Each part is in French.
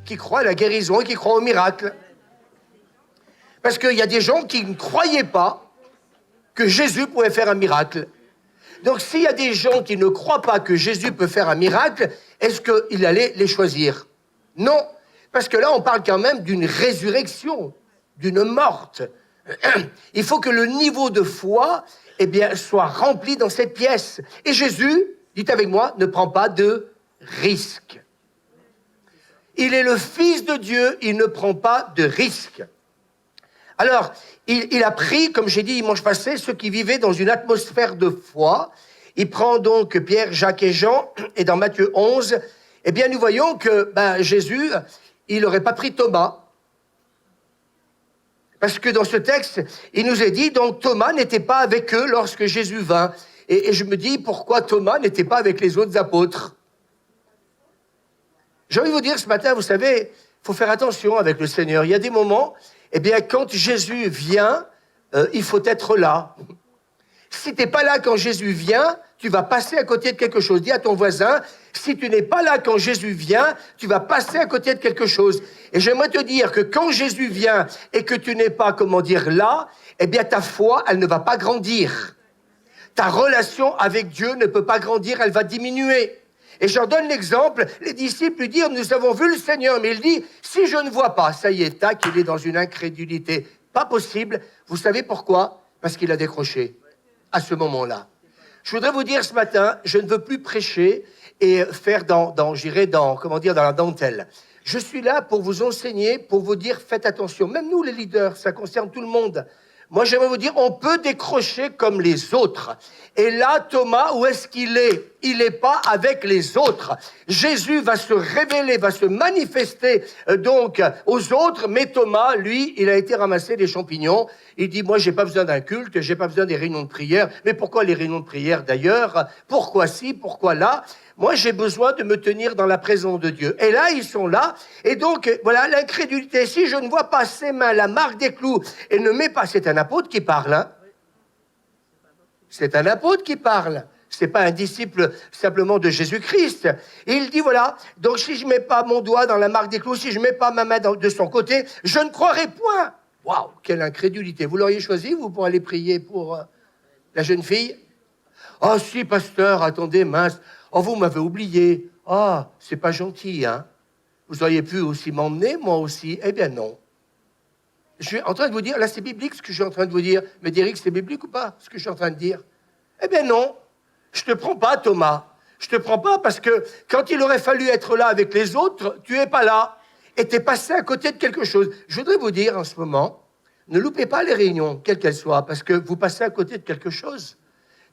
qui croient à la guérison et qui croient au miracle. Parce qu'il y a des gens qui ne croyaient pas que Jésus pouvait faire un miracle. Donc, s'il y a des gens qui ne croient pas que Jésus peut faire un miracle, est-ce qu'il allait les choisir? Non, parce que là, on parle quand même d'une résurrection, d'une morte. Il faut que le niveau de foi, eh bien, soit rempli dans cette pièce. Et Jésus, dites avec moi, ne prend pas de risque. Il est le Fils de Dieu, il ne prend pas de risque. Alors, il a pris, comme j'ai dit dimanche passé, ceux qui vivaient dans une atmosphère de foi. Il prend donc Pierre, Jacques et Jean, et dans Matthieu 11, eh bien, nous voyons que Jésus, il n'aurait pas pris Thomas. Parce que dans ce texte, il nous est dit, donc Thomas n'était pas avec eux lorsque Jésus vint. Et je me dis, pourquoi Thomas n'était pas avec les autres apôtres? J'ai envie de vous dire ce matin, vous savez, il faut faire attention avec le Seigneur. Il y a des moments, eh bien, quand Jésus vient, il faut être là. Si tu n'es pas là quand Jésus vient, tu vas passer à côté de quelque chose. Dis à ton voisin, si tu n'es pas là quand Jésus vient, tu vas passer à côté de quelque chose. Et j'aimerais te dire que quand Jésus vient et que tu n'es pas, là, eh bien, ta foi, elle ne va pas grandir. Ta relation avec Dieu ne peut pas grandir, elle va diminuer. Et j'en donne l'exemple, les disciples lui dirent, nous avons vu le Seigneur, mais il dit, si je ne vois pas, ça y est, tac, il est dans une incrédulité. Pas possible. Vous savez pourquoi? Parce qu'il a décroché à ce moment-là. Je voudrais vous dire ce matin, je ne veux plus prêcher et faire dans la dentelle. Je suis là pour vous enseigner, pour vous dire, faites attention. Même nous, les leaders, ça concerne tout le monde. Moi, j'aimerais vous dire, on peut décrocher comme les autres. Et là, Thomas, où est-ce qu'il est? Il n'est pas avec les autres. Jésus va se révéler, va se manifester donc aux autres, mais Thomas, lui, il a été ramasser des champignons. Il dit, moi, j'ai pas besoin d'un culte, j'ai pas besoin des réunions de prière. Mais pourquoi les réunions de prière d'ailleurs? Pourquoi ci, pourquoi là? Moi, j'ai besoin de me tenir dans la présence de Dieu. Et là, ils sont là. Et donc, voilà, l'incrédulité. Si je ne vois pas ses mains, la marque des clous, et ne mets pas... C'est un apôtre qui parle, hein? C'est un apôtre qui parle. C'est pas un disciple simplement de Jésus-Christ. Et il dit, voilà, donc si je mets pas mon doigt dans la marque des clous, si je mets pas ma main de son côté, je ne croirai point. Waouh, quelle incrédulité. Vous l'auriez choisi, vous, pour aller prier pour la jeune fille? Oh, si, pasteur, attendez, mince. Oh, vous m'avez oublié. Ah, oh, c'est pas gentil, hein. Vous auriez pu aussi m'emmener, moi aussi. Eh bien, non. Je suis en train de vous dire, là, c'est biblique ce que je suis en train de vous dire. Mais Derek, c'est biblique ou pas, ce que je suis en train de dire? Eh bien, non. Je te prends pas, Thomas. Je te prends pas parce que quand il aurait fallu être là avec les autres, tu es pas là. Et tu es passé à côté de quelque chose. Je voudrais vous dire en ce moment, ne loupez pas les réunions, quelles qu'elles soient, parce que vous passez à côté de quelque chose.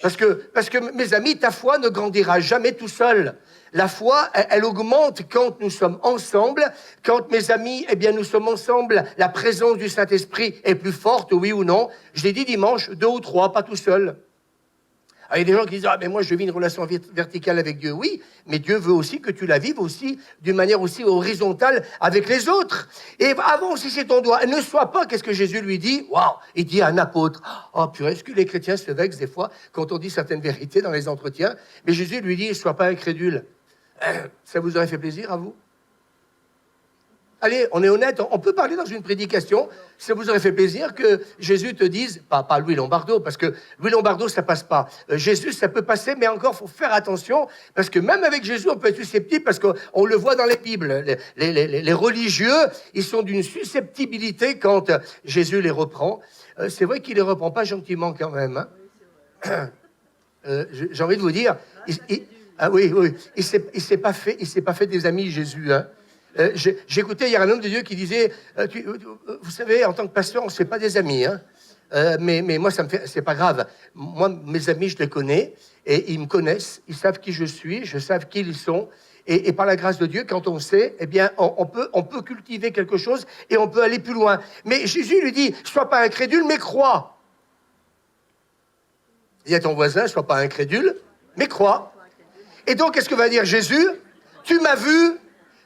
Parce que, mes amis, ta foi ne grandira jamais tout seul. La foi, elle augmente quand nous sommes ensemble. Quand, mes amis, eh bien, nous sommes ensemble, la présence du Saint-Esprit est plus forte, oui ou non. Je l'ai dit dimanche, 2 ou 3, pas tout seul. Alors, il y a des gens qui disent, ah, mais moi, je vis une relation verticale avec Dieu. Oui, mais Dieu veut aussi que tu la vives aussi d'une manière aussi horizontale avec les autres. Et avant, si c'est ton doigt, ne sois pas, qu'est-ce que Jésus lui dit? Waouh! Il dit à un apôtre, oh purée, est-ce que les chrétiens se vexent des fois quand on dit certaines vérités dans les entretiens? Mais Jésus lui dit, sois pas incrédule. Ça vous aurait fait plaisir à vous? Allez, on est honnête, on peut parler dans une prédication. Ça vous aurait fait plaisir que Jésus te dise, pas Louis Lombardo, parce que Louis Lombardo, ça passe pas. Jésus, ça peut passer, mais encore, il faut faire attention, parce que même avec Jésus, on peut être susceptible, parce qu'on le voit dans les Bibles. Les religieux, ils sont d'une susceptibilité quand Jésus les reprend. C'est vrai qu'il les reprend pas gentiment quand même. Hein. J'ai envie de vous dire, il s'est pas fait des amis, Jésus, hein. J'écoutais hier un homme de Dieu qui disait, vous savez, en tant que pasteur, on ne se fait pas des amis, hein. Mais moi, c'est pas grave. Moi, mes amis, je les connais et ils me connaissent, ils savent qui je suis, je sais qui ils sont. Et par la grâce de Dieu, quand on sait, eh bien, on peut cultiver quelque chose et on peut aller plus loin. Mais Jésus lui dit, sois pas incrédule, mais crois. Dis à ton voisin, sois pas incrédule, mais crois. Et donc, qu'est-ce que va dire Jésus? Tu m'as vu.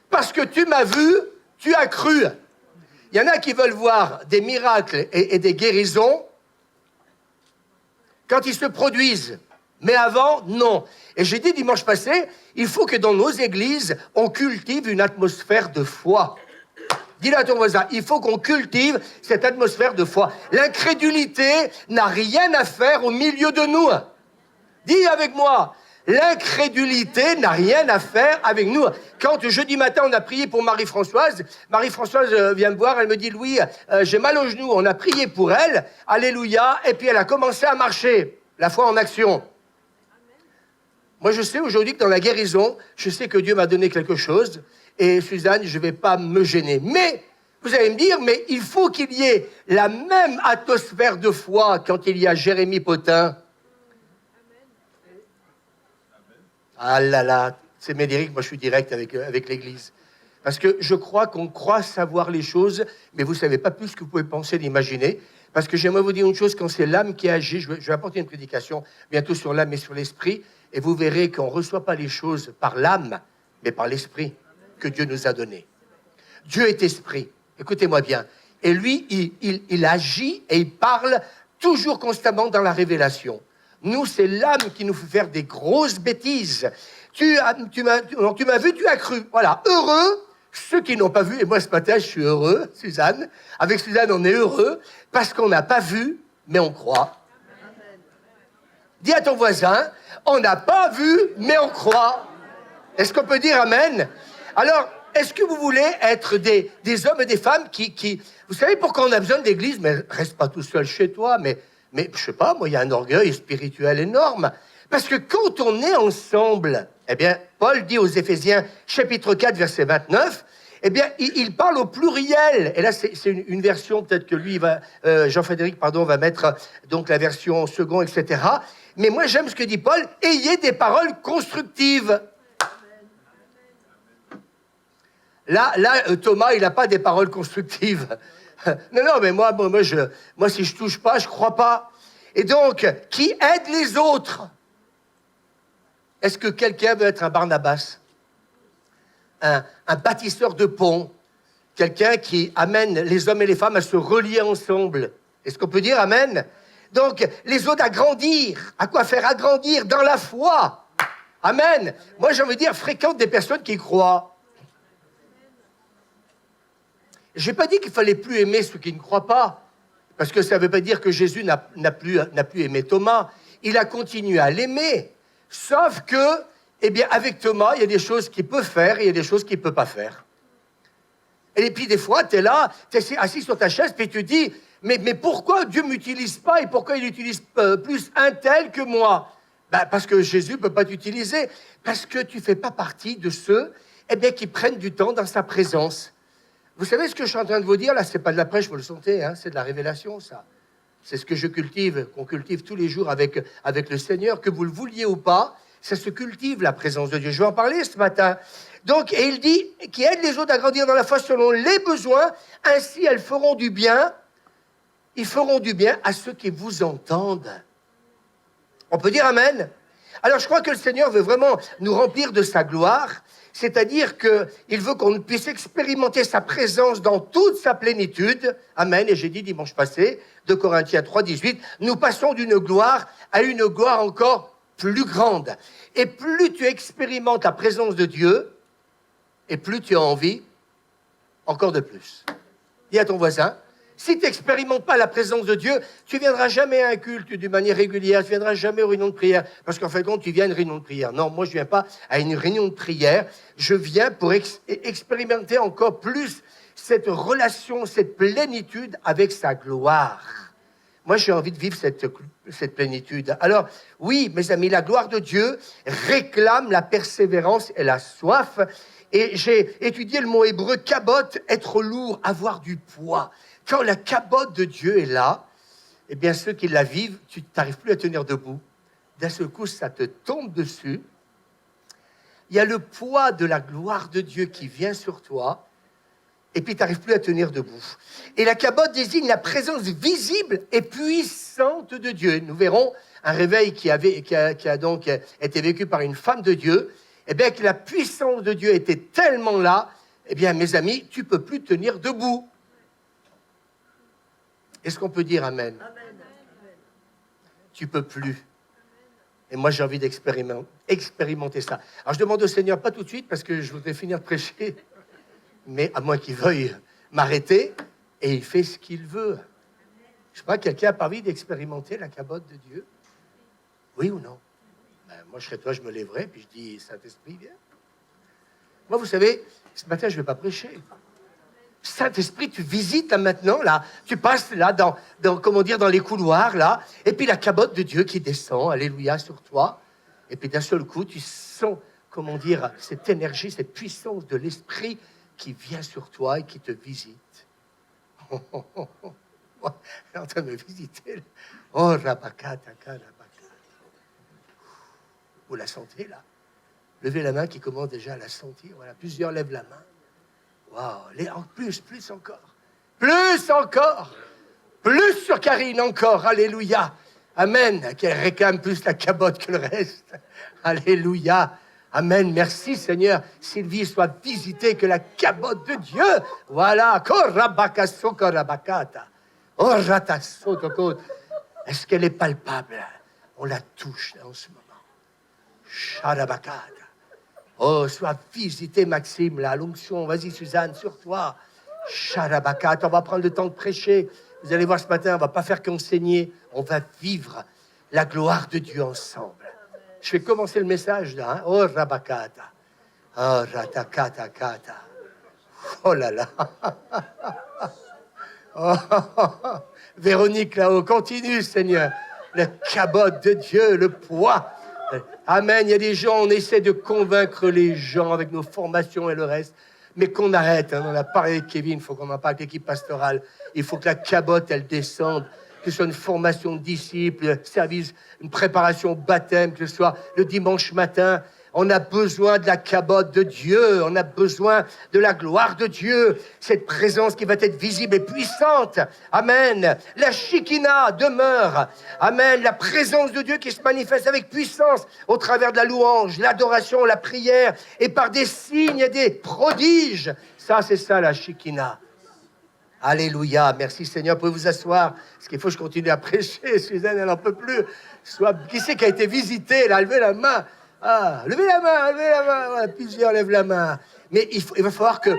Parce que tu m'as vu, tu as cru. Il y en a qui veulent voir des miracles et des guérisons quand ils se produisent. Mais avant, non. Et j'ai dit dimanche passé, il faut que dans nos églises, on cultive une atmosphère de foi. Dis-le à ton voisin, il faut qu'on cultive cette atmosphère de foi. L'incrédulité n'a rien à faire au milieu de nous. Dis avec moi, l'incrédulité n'a rien à faire avec nous. Quand jeudi matin, on a prié pour Marie-Françoise vient me voir, elle me dit, Louis, j'ai mal au genou. On a prié pour elle, alléluia, et puis elle a commencé à marcher, la foi en action. Moi, je sais aujourd'hui que dans la guérison, je sais que Dieu m'a donné quelque chose, et Suzanne, je ne vais pas me gêner. Mais, vous allez me dire, mais il faut qu'il y ait la même atmosphère de foi quand il y a Jérémie Potin. Ah là là, c'est Médéric, moi je suis direct avec l'Église. Parce que je crois qu'on croit savoir les choses, mais vous ne savez pas plus que vous pouvez penser d'imaginer. Parce que j'aimerais vous dire une chose, quand c'est l'âme qui agit, je vais apporter une prédication bientôt sur l'âme et sur l'esprit, et vous verrez qu'on ne reçoit pas les choses par l'âme, mais par l'esprit que Dieu nous a donné. Dieu est esprit, écoutez-moi bien. Et lui, il agit et il parle toujours constamment dans la révélation. Nous, c'est l'âme qui nous fait faire des grosses bêtises. Tu m'as vu, tu as cru. Voilà, heureux ceux qui n'ont pas vu. Et moi, ce matin, je suis heureux, Suzanne. Avec Suzanne, on est heureux parce qu'on n'a pas vu, mais on croit. Amen. Dis à ton voisin, on n'a pas vu, mais on croit. Est-ce qu'on peut dire Amen? Alors, est-ce que vous voulez être des hommes et des femmes qui... Vous savez pourquoi on a besoin d'église? Mais reste pas tout seul chez toi, mais je sais pas, moi, il y a un orgueil spirituel énorme. Parce que quand on est ensemble, eh bien, Paul dit aux Éphésiens, chapitre 4, verset 29, eh bien, il parle au pluriel. Et là, c'est une version, peut-être que lui, Jean-Frédéric, va mettre donc la version second, etc. Mais moi, j'aime ce que dit Paul, ayez des paroles constructives. Là, Thomas, il n'a pas des paroles constructives. Non, mais moi, si je touche pas, je crois pas. Et donc, qui aide les autres? Est-ce que quelqu'un veut être un Barnabas? Un bâtisseur de ponts? Quelqu'un qui amène les hommes et les femmes à se relier ensemble? Est-ce qu'on peut dire Amen? Donc, les autres à grandir. À quoi faire agrandir? Dans la foi. Amen. Moi, j'ai envie de dire, fréquente des personnes qui croient. Je n'ai pas dit qu'il fallait plus aimer ceux qui ne croient pas, parce que ça ne veut pas dire que Jésus n'a plus aimé Thomas. Il a continué à l'aimer, sauf que, eh bien, avec Thomas, il y a des choses qu'il peut faire et il y a des choses qu'il ne peut pas faire. Et puis des fois, tu es là, tu es assis sur ta chaise, puis tu dis, mais pourquoi Dieu ne m'utilise pas et pourquoi il utilise plus un tel que moi? Parce que Jésus ne peut pas t'utiliser, parce que tu ne fais pas partie de ceux qui prennent du temps dans sa présence. Vous savez ce que je suis en train de vous dire là? C'est pas de la prêche, vous le sentez, hein? C'est de la révélation, ça. C'est ce que je cultive, qu'on cultive tous les jours avec le Seigneur, que vous le vouliez ou pas, ça se cultive la présence de Dieu. Je vais en parler ce matin. Donc, et il dit, qui aide les autres à grandir dans la foi selon les besoins, ainsi elles feront du bien, ils feront du bien à ceux qui vous entendent. On peut dire Amen? Alors, je crois que le Seigneur veut vraiment nous remplir de sa gloire. C'est-à-dire qu'il veut qu'on puisse expérimenter sa présence dans toute sa plénitude. Amen. Et j'ai dit dimanche passé, 2 Corinthiens 3, 18, nous passons d'une gloire à une gloire encore plus grande. Et plus tu expérimentes la présence de Dieu, et plus tu as envie encore de plus. Dis à ton voisin, si tu n'expérimentes pas la présence de Dieu, tu ne viendras jamais à un culte d'une manière régulière, tu ne viendras jamais aux réunions de prière, parce qu'en fin de compte, tu viens à une réunion de prière. Non, moi, je ne viens pas à une réunion de prière, je viens pour expérimenter encore plus cette relation, cette plénitude avec sa gloire. Moi, j'ai envie de vivre cette plénitude. Alors, oui, mes amis, la gloire de Dieu réclame la persévérance et la soif. Et j'ai étudié le mot hébreu, kabot, être lourd, avoir du poids. Quand la cabote de Dieu est là, eh bien, ceux qui la vivent, tu n'arrives plus à tenir debout. D'un seul coup, ça te tombe dessus. Il y a le poids de la gloire de Dieu qui vient sur toi, et puis tu n'arrives plus à tenir debout. Et la cabote désigne la présence visible et puissante de Dieu. Nous verrons un réveil qui a donc été vécu par une femme de Dieu. Eh bien, que la puissance de Dieu était tellement là, eh bien, mes amis, tu ne peux plus tenir debout. Est-ce qu'on peut dire Amen? Amen. Tu peux plus. Et moi, j'ai envie d'expérimenter ça. Alors, je demande au Seigneur, pas tout de suite, parce que je voudrais finir de prêcher, mais à moins qu'il veuille m'arrêter, et il fait ce qu'il veut. Je sais pas, quelqu'un a pas envie d'expérimenter la cabote de Dieu? Oui ou non? Ben, moi, je serais toi, je me lèverais, puis je dis, Saint-Esprit, viens. Moi, vous savez, ce matin, je ne vais pas prêcher. Saint-Esprit, tu visites là maintenant, là, tu passes là comment dire, dans les couloirs, là, et puis la cabote de Dieu qui descend, alléluia, sur toi, et puis d'un seul coup, tu sens, comment dire, cette énergie, cette puissance de l'Esprit qui vient sur toi et qui te visite. Elle est en train de me visiter. Oh, rabakata, rabakata. Vous la sentez, là? Levez la main qui commence déjà à la sentir. Voilà, plusieurs lèvent la main. Waouh, en plus encore. Plus sur Karine encore. Alléluia. Amen. Qu'elle réclame plus la cabote que le reste. Alléluia. Amen. Merci Seigneur. Sylvie soit visitée que la cabote de Dieu. Voilà. Est-ce qu'elle est palpable? On la touche là, en ce moment. Sharabakata. Oh, sois visité, Maxime, là, l'onction. Vas-y, Suzanne, sur toi. Sharabakat, on va prendre le temps de prêcher. Vous allez voir ce matin, on va pas faire qu'enseigner. On va vivre la gloire de Dieu ensemble. Je vais commencer le message, là. Hein? Oh, Rabakata. Oh, Ratakata, Kata. Oh là là. Oh, Véronique, là-haut, continue, Seigneur. La cabote de Dieu, le poids. Amen. Il y a des gens, on essaie de convaincre les gens avec nos formations et le reste, mais qu'on arrête. Hein. On a parlé avec Kevin, il faut qu'on en parle avec l'équipe pastorale. Il faut que la cabote, elle descende, que ce soit une formation de disciples, service, une préparation au baptême, que ce soit le dimanche matin. On a besoin de la cabote de Dieu, on a besoin de la gloire de Dieu, cette présence qui va être visible et puissante. Amen. La Shekinah demeure. Amen. La présence de Dieu qui se manifeste avec puissance au travers de la louange, l'adoration, la prière et par des signes et des prodiges. Ça, c'est ça la Shekinah. Alléluia. Merci Seigneur. Vous pouvez vous asseoir. Parce qu'il faut que je continue à prêcher. Suzanne, elle n'en peut plus. Qui c'est qui a été visité? Elle a levé la main. Ah, levez la main. Voilà, plusieurs lèvent la main. Mais il va falloir qu'on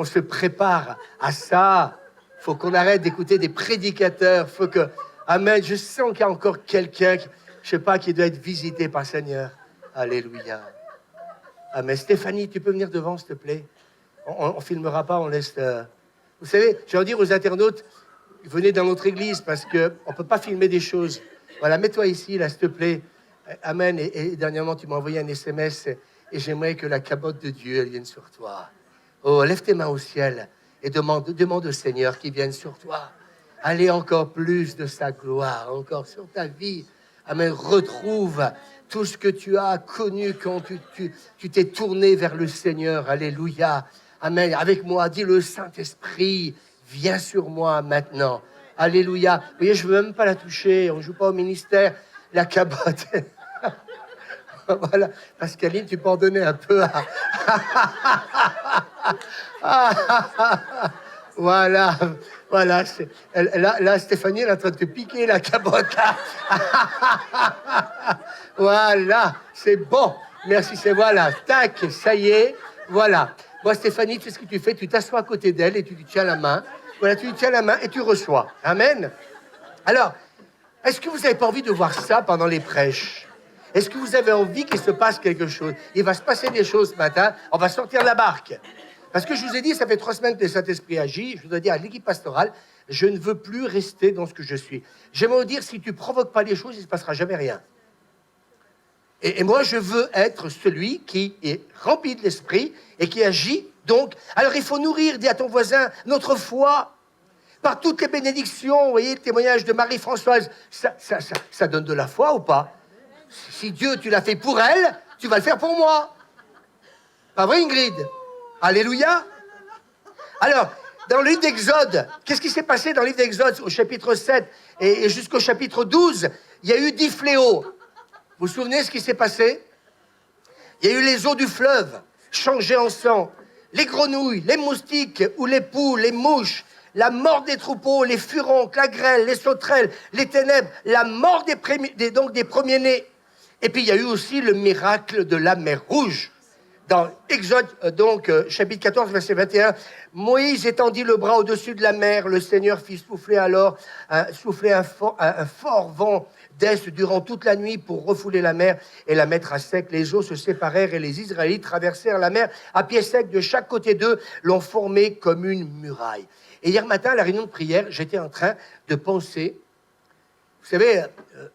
se prépare à ça. Il faut qu'on arrête d'écouter des prédicateurs. Faut que, amen. Je sens qu'il y a encore quelqu'un, je sais pas, qui doit être visité par le Seigneur. Alléluia. Amen. Stéphanie, tu peux venir devant, s'il te plaît? On filmera pas, on laisse. Vous savez, je vais dire aux internautes, venez dans notre église parce que on peut pas filmer des choses. Voilà, mets-toi ici, là, s'il te plaît. Amen. Et dernièrement, tu m'as envoyé un SMS et j'aimerais que la cabote de Dieu elle vienne sur toi. Oh, lève tes mains au ciel et demande au Seigneur qu'il vienne sur toi. Allez encore plus de sa gloire, encore sur ta vie. Amen. Retrouve tout ce que tu as connu quand tu t'es tourné vers le Seigneur. Alléluia. Amen. Avec moi, dis le Saint-Esprit, viens sur moi maintenant. Alléluia. Vous voyez, je ne veux même pas la toucher. On ne joue pas au ministère. La cabote. Voilà. Pascaline, tu peux en donner un peu à... Voilà. Voilà. Là, Stéphanie, elle est en train de te piquer la cabote. Voilà. C'est bon. Merci. C'est voilà. Tac. Ça y est. Voilà. Moi, Stéphanie, tu sais ce que tu fais? Tu t'assois à côté d'elle et tu lui tiens la main. Voilà, tu lui tiens la main et tu reçois. Amen. Alors, est-ce que vous n'avez pas envie de voir ça pendant les prêches? Est-ce que vous avez envie qu'il se passe quelque chose? Il va se passer des choses ce matin. On va sortir de la barque. Parce que je vous ai dit, ça fait 3 semaines que le Saint-Esprit agit. Je voudrais dire à l'équipe pastorale, je ne veux plus rester dans ce que je suis. J'aimerais vous dire, si tu ne provoques pas les choses, il ne se passera jamais rien. Et moi, je veux être celui qui est rempli de l'Esprit et qui agit. Donc, alors il faut nourrir, dis à ton voisin, notre foi par toutes les bénédictions. Vous voyez, le témoignage de Marie-Françoise, ça donne de la foi ou pas? Si Dieu, tu l'as fait pour elle, tu vas le faire pour moi. Pas vrai, Ingrid? Alléluia. Alors, dans le livre d'Exode, qu'est-ce qui s'est passé dans le livre d'Exode, au chapitre 7 et jusqu'au chapitre 12? Il y a eu 10 fléaux. Vous vous souvenez ce qui s'est passé? Il y a eu les eaux du fleuve changées en sang, les grenouilles, les moustiques ou les poules, les mouches, la mort des troupeaux, les furoncles, la grêle, les sauterelles, les ténèbres, la mort des premiers-nés. Et puis il y a eu aussi le miracle de la mer Rouge. Dans Exode, chapitre 14, verset 21, Moïse étendit le bras au-dessus de la mer. Le Seigneur fit souffler alors un fort vent d'est durant toute la nuit pour refouler la mer et la mettre à sec. Les eaux se séparèrent et les Israélites traversèrent la mer à pied sec. De chaque côté d'eux, l'ont formée comme une muraille. Et hier matin, à la réunion de prière, j'étais en train de penser, vous savez,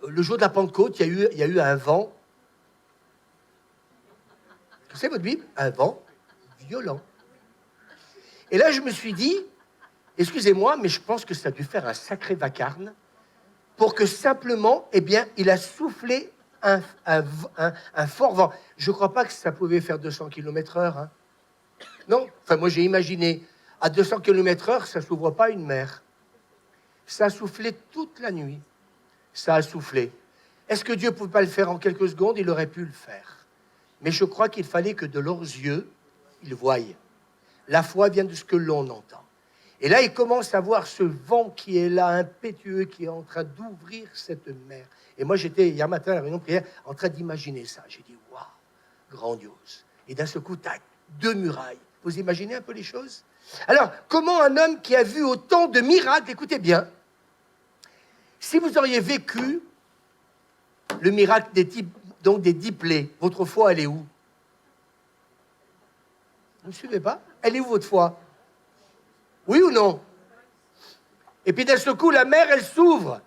le jour de la Pentecôte, il y a eu un vent. C'est votre Bible, un vent violent. Et là, je me suis dit, excusez-moi, mais je pense que ça a dû faire un sacré vacarme pour que simplement, eh bien, il a soufflé un fort vent. Je ne crois pas que ça pouvait faire 200 km/h. Hein. Non, enfin, moi, j'ai imaginé, à 200 km/h, ça ne s'ouvre pas une mer. Ça a soufflé toute la nuit. Ça a soufflé. Est-ce que Dieu ne pouvait pas le faire en quelques secondes? Il aurait pu le faire. Mais je crois qu'il fallait que de leurs yeux, ils voient. La foi vient de ce que l'on entend. Et là, ils commencent à voir ce vent qui est là, impétueux, qui est en train d'ouvrir cette mer. Et moi, j'étais, hier matin, à la réunion de prière, en train d'imaginer ça. J'ai dit, waouh, grandiose. Et d'un seul coup, tac, 2 murailles. Vous imaginez un peu les choses? Alors, comment un homme qui a vu autant de miracles, écoutez bien, si vous auriez vécu le miracle des 10 plaies, votre foi, elle est où? Vous ne me suivez pas? Elle est où votre foi? Oui ou non? Et puis d'un seul coup, la mer, elle s'ouvre.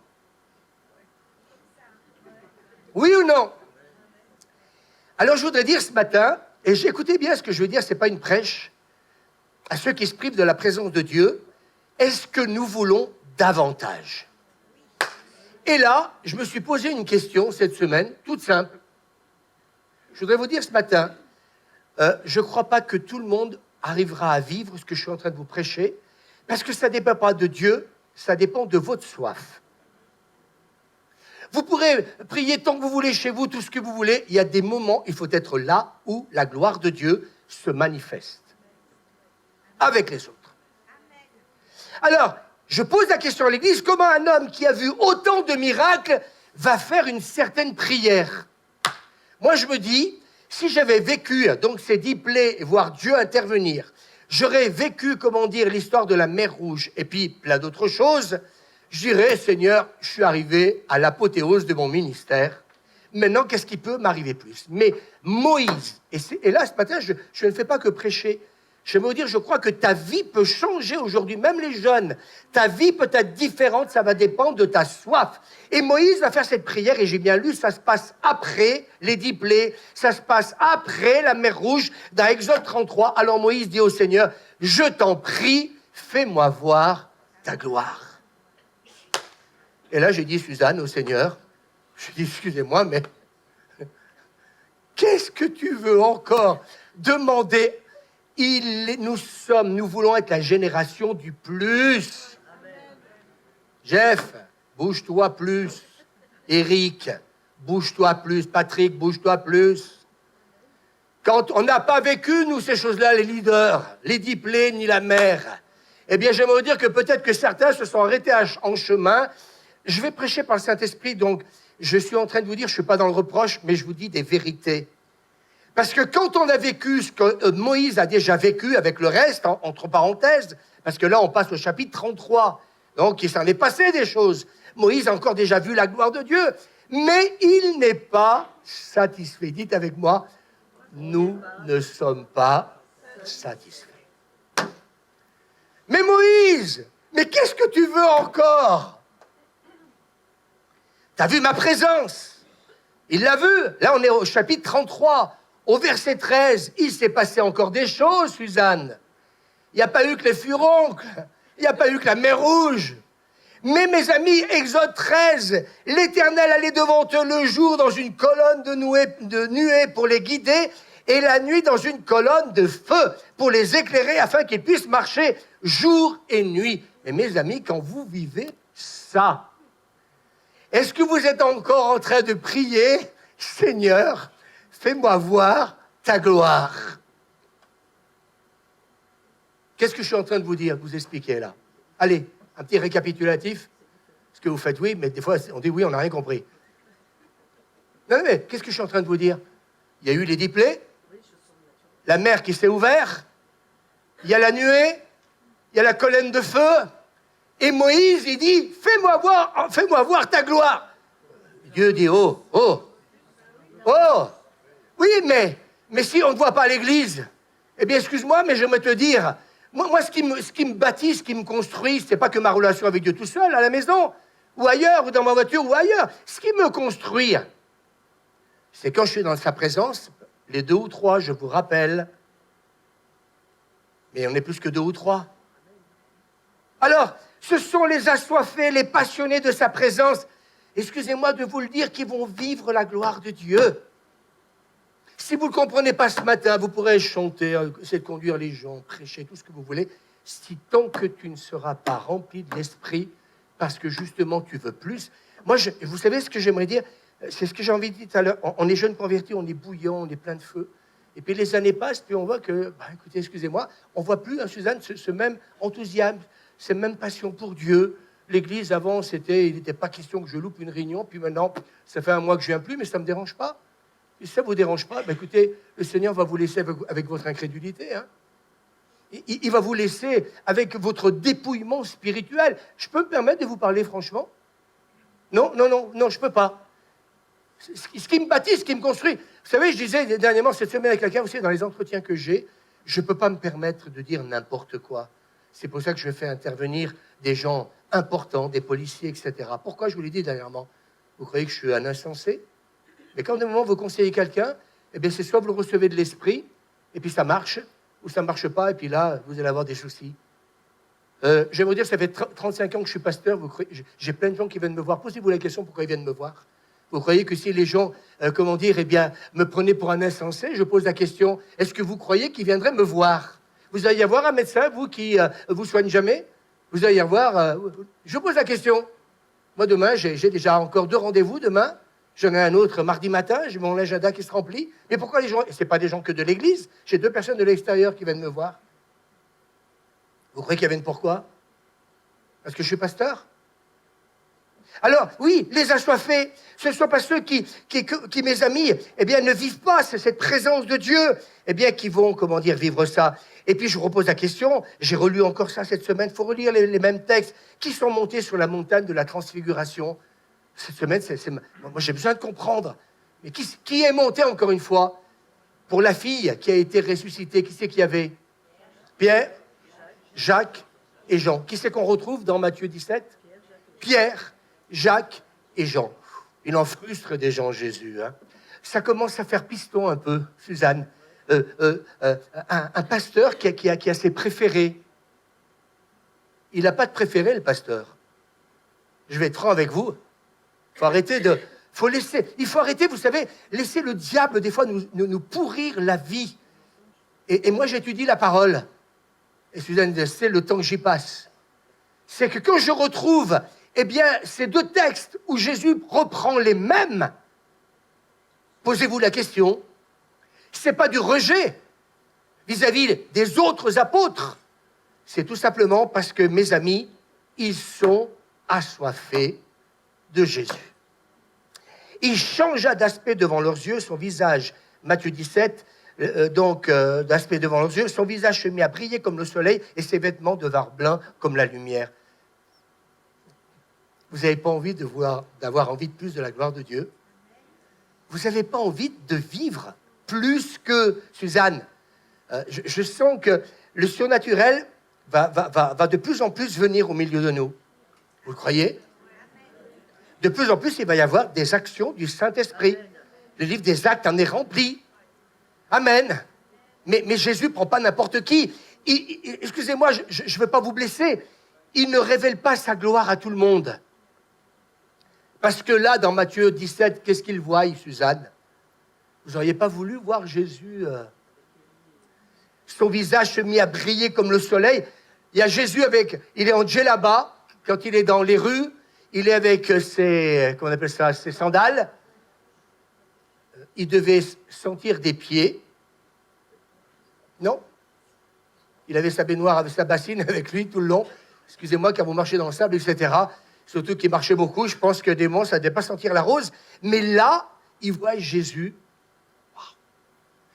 Oui ou non? Alors je voudrais dire ce matin, et écoutez bien ce que je veux dire, ce n'est pas une prêche, à ceux qui se privent de la présence de Dieu, est-ce que nous voulons davantage? Et là, je me suis posé une question cette semaine, toute simple. Je voudrais vous dire ce matin, je ne crois pas que tout le monde arrivera à vivre ce que je suis en train de vous prêcher, parce que ça ne dépend pas de Dieu, ça dépend de votre soif. Vous pourrez prier tant que vous voulez chez vous, tout ce que vous voulez. Il y a des moments, il faut être là où la gloire de Dieu se manifeste avec les autres. Alors, je pose la question à l'Église, comment un homme qui a vu autant de miracles va faire une certaine prière? Moi, je me dis, si j'avais vécu donc ces 10 plaies et voir Dieu intervenir, j'aurais vécu, comment dire, l'histoire de la mer Rouge et puis plein d'autres choses, je dirais, Seigneur, je suis arrivé à l'apothéose de mon ministère. Maintenant, qu'est-ce qui peut m'arriver plus? Mais Moïse, et là, ce matin, je ne fais pas que prêcher. Je vais vous dire, je crois que ta vie peut changer aujourd'hui, même les jeunes. Ta vie peut être différente, ça va dépendre de ta soif. Et Moïse va faire cette prière, et j'ai bien lu, ça se passe après les 10 plaies, ça se passe après la mer Rouge, dans Exode 33. Alors Moïse dit au Seigneur, je t'en prie, fais-moi voir ta gloire. Et là, j'ai dit, Suzanne, au Seigneur, je dis, excusez-moi, mais qu'est-ce que tu veux encore demander? Nous voulons être la génération du plus. Amen. Jeff, bouge-toi plus. Eric, bouge-toi plus. Patrick, bouge-toi plus. Quand on n'a pas vécu, nous, ces choses-là, les leaders, les 10 plaies, ni la mer, eh bien, j'aimerais vous dire que peut-être que certains se sont arrêtés en chemin. Je vais prêcher par le Saint-Esprit, donc je suis en train de vous dire, je ne suis pas dans le reproche, mais je vous dis des vérités. Parce que quand on a vécu ce que Moïse a déjà vécu avec le reste, entre parenthèses, parce que là, on passe au chapitre 33, donc il s'en est passé des choses. Moïse a encore déjà vu la gloire de Dieu, mais il n'est pas satisfait. Dites avec moi, nous ne sommes pas satisfaits. Mais Moïse, mais qu'est-ce que tu veux encore? T'as vu ma présence? Il l'a vu. Là, on est au chapitre 33. Au verset 13, il s'est passé encore des choses, Suzanne. Il n'y a pas eu que les furoncles. Il n'y a pas eu que la mer Rouge. Mais mes amis, Exode 13, l'Éternel allait devant eux le jour dans une colonne de nuée pour les guider et la nuit dans une colonne de feu pour les éclairer afin qu'ils puissent marcher jour et nuit. Et mes amis, quand vous vivez ça, est-ce que vous êtes encore en train de prier, Seigneur, fais-moi voir ta gloire? Qu'est-ce que je suis en train de vous dire, de vous expliquer là? Allez, un petit récapitulatif. Ce que vous faites, oui, mais des fois, on dit oui, on n'a rien compris. Non, mais qu'est-ce que je suis en train de vous dire? Il y a eu les 10 plaies, la mer qui s'est ouverte, il y a la nuée, il y a la colonne de feu, et Moïse, il dit, fais-moi voir ta gloire. Dieu dit, oh, oui, mais si on ne voit pas à l'église, eh bien, excuse-moi, mais je vais te dire, moi ce qui me bâtit, ce qui me construit, c'est pas que ma relation avec Dieu tout seul, à la maison, ou ailleurs, ou dans ma voiture, ou ailleurs. Ce qui me construit, c'est quand je suis dans sa présence, les 2 ou 3, je vous rappelle, mais on est plus que 2 ou 3. Alors, ce sont les assoiffés, les passionnés de sa présence, excusez-moi de vous le dire, qui vont vivre la gloire de Dieu. Si vous ne le comprenez pas ce matin, vous pourrez chanter, essayer de conduire les gens, prêcher, tout ce que vous voulez, si tant que tu ne seras pas rempli de l'esprit, parce que justement tu veux plus. Moi, vous savez ce que j'aimerais dire? C'est ce que j'ai envie de dire tout à l'heure. On est jeunes convertis, on est bouillants, on est plein de feu. Et puis les années passent, puis on voit que, écoutez, excusez-moi, on ne voit plus, hein, Suzanne, ce même enthousiasme, cette même passion pour Dieu. L'église, avant, il n'était pas question que je loupe une réunion, puis maintenant, ça fait 1 mois que je ne viens plus, mais ça ne me dérange pas. Et si ça ne vous dérange pas, écoutez, le Seigneur va vous laisser avec votre incrédulité. Hein. Il va vous laisser avec votre dépouillement spirituel. Je peux me permettre de vous parler franchement? Non, je ne peux pas. Ce qui me bâtit, ce qui me construit. Vous savez, je disais dernièrement, cette semaine avec quelqu'un, vous savez, dans les entretiens que j'ai, je ne peux pas me permettre de dire n'importe quoi. C'est pour ça que je fais intervenir des gens importants, des policiers, etc. Pourquoi je vous l'ai dit dernièrement? Vous croyez que je suis un insensé? Mais quand de moment vous conseillez quelqu'un, eh bien c'est soit vous le recevez de l'esprit, et puis ça marche, ou ça ne marche pas, et puis là, vous allez avoir des soucis. Je vais vous dire, ça fait 35 ans que je suis pasteur, j'ai plein de gens qui viennent me voir. Posez-vous la question, pourquoi ils viennent me voir? Vous croyez que si les gens, eh bien, me prenaient pour un insensé, je pose la question, est-ce que vous croyez qu'ils viendraient me voir? Vous allez y avoir un médecin, vous, qui vous soigne jamais? Vous allez y avoir... je pose la question. Moi, demain, j'ai déjà encore 2 rendez-vous demain. J'en ai un autre mardi matin, j'ai mon agenda qui se remplit. Mais pourquoi les gens... Ce n'est pas des gens que de l'église. J'ai 2 personnes de l'extérieur qui viennent me voir. Vous croyez qu'ils viennent pourquoi? Parce que je suis pasteur? Alors, oui, les assoiffés, ce ne sont pas ceux qui, mes amis, eh bien, ne vivent pas cette présence de Dieu, eh bien, qui vont, vivre ça. Et puis, je repose la question, j'ai relu encore ça cette semaine, il faut relire les mêmes textes, qui sont montés sur la montagne de la transfiguration. Cette semaine, moi, j'ai besoin de comprendre. Mais qui est monté, encore une fois, pour la fille qui a été ressuscitée? Qui c'est qu'il y avait? Pierre, Jacques et Jean. Qui c'est qu'on retrouve dans Matthieu 17? Pierre, Jacques et Jean. Il en frustre des gens, Jésus. Hein. Ça commence à faire piston un peu, Suzanne. Un pasteur qui a ses préférés. Il n'a pas de préféré, le pasteur. Je vais être franc avec vous. Il faut arrêter, vous savez, laisser le diable, des fois, nous pourrir la vie. Et moi, j'étudie la parole. Et Suzanne, c'est le temps que j'y passe. C'est que quand je retrouve, eh bien, ces 2 textes où Jésus reprend les mêmes, posez-vous la question, ce n'est pas du rejet vis-à-vis des autres apôtres. C'est tout simplement parce que, mes amis, ils sont assoiffés de Jésus. Il changea d'aspect devant leurs yeux, son visage, Matthieu 17, d'aspect devant leurs yeux, son visage se mit à briller comme le soleil et ses vêtements devinrent blancs comme la lumière. Vous n'avez pas envie d'avoir envie de plus de la gloire de Dieu? Vous n'avez pas envie de vivre plus que Suzanne? Je sens que le surnaturel va de plus en plus venir au milieu de nous. Vous le croyez? De plus en plus, il va y avoir des actions du Saint-Esprit. Le livre des Actes en est rempli. Amen. Mais Jésus ne prend pas n'importe qui. Excusez-moi, je ne veux pas vous blesser. Il ne révèle pas sa gloire à tout le monde. Parce que là, dans Matthieu 17, qu'est-ce qu'il voit, Suzanne? Vous n'auriez pas voulu voir Jésus Son visage se mit à briller comme le soleil. Il y a Jésus il est en djellaba, quand il est dans les rues. Il est avec ses sandales. Il devait sentir des pieds. Non? Il avait sa baignoire, avec sa bassine avec lui tout le long. excusez-moi, quand vous marchez dans le sable, etc., surtout qui marchait beaucoup, je pense que des démons, ça ne devait pas sentir la rose. Mais là, il voit Jésus.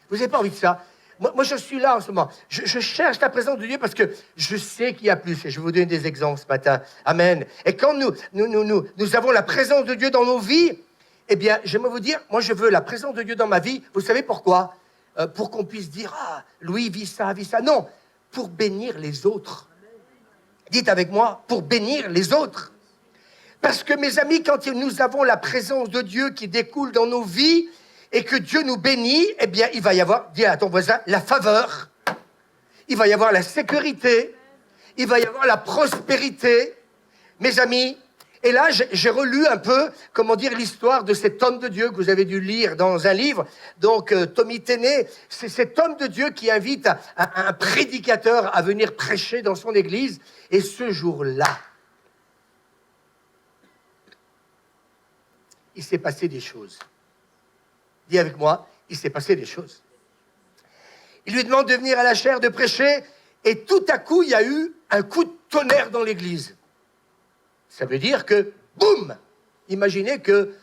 Vous n'avez pas envie de ça? Moi, je suis là en ce moment. Je cherche la présence de Dieu parce que je sais qu'il y a plus. Et je vais vous donner des exemples ce matin. Amen. Et quand nous avons la présence de Dieu dans nos vies, eh bien, j'aimerais vous dire, moi, je veux la présence de Dieu dans ma vie. Vous savez pourquoi? Pour qu'on puisse dire, ah, Louis vit ça, vit ça. Non, pour bénir les autres. Dites avec moi, pour bénir les autres. Parce que, mes amis, quand nous avons la présence de Dieu qui découle dans nos vies, et que Dieu nous bénit, eh bien, il va y avoir, dis à ton voisin, la faveur. Il va y avoir la sécurité. Il va y avoir la prospérité. Mes amis, et là, j'ai relu un peu, comment dire, l'histoire de cet homme de Dieu que vous avez dû lire dans un livre. Donc, Tommy Tenney, c'est cet homme de Dieu qui invite un prédicateur à venir prêcher dans son église. Et ce jour-là, il s'est passé des choses. Dis avec moi, il s'est passé des choses. Il lui demande de venir à la chaire, de prêcher, et tout à coup, il y a eu un coup de tonnerre dans l'église. Ça veut dire que, boum, imaginez que,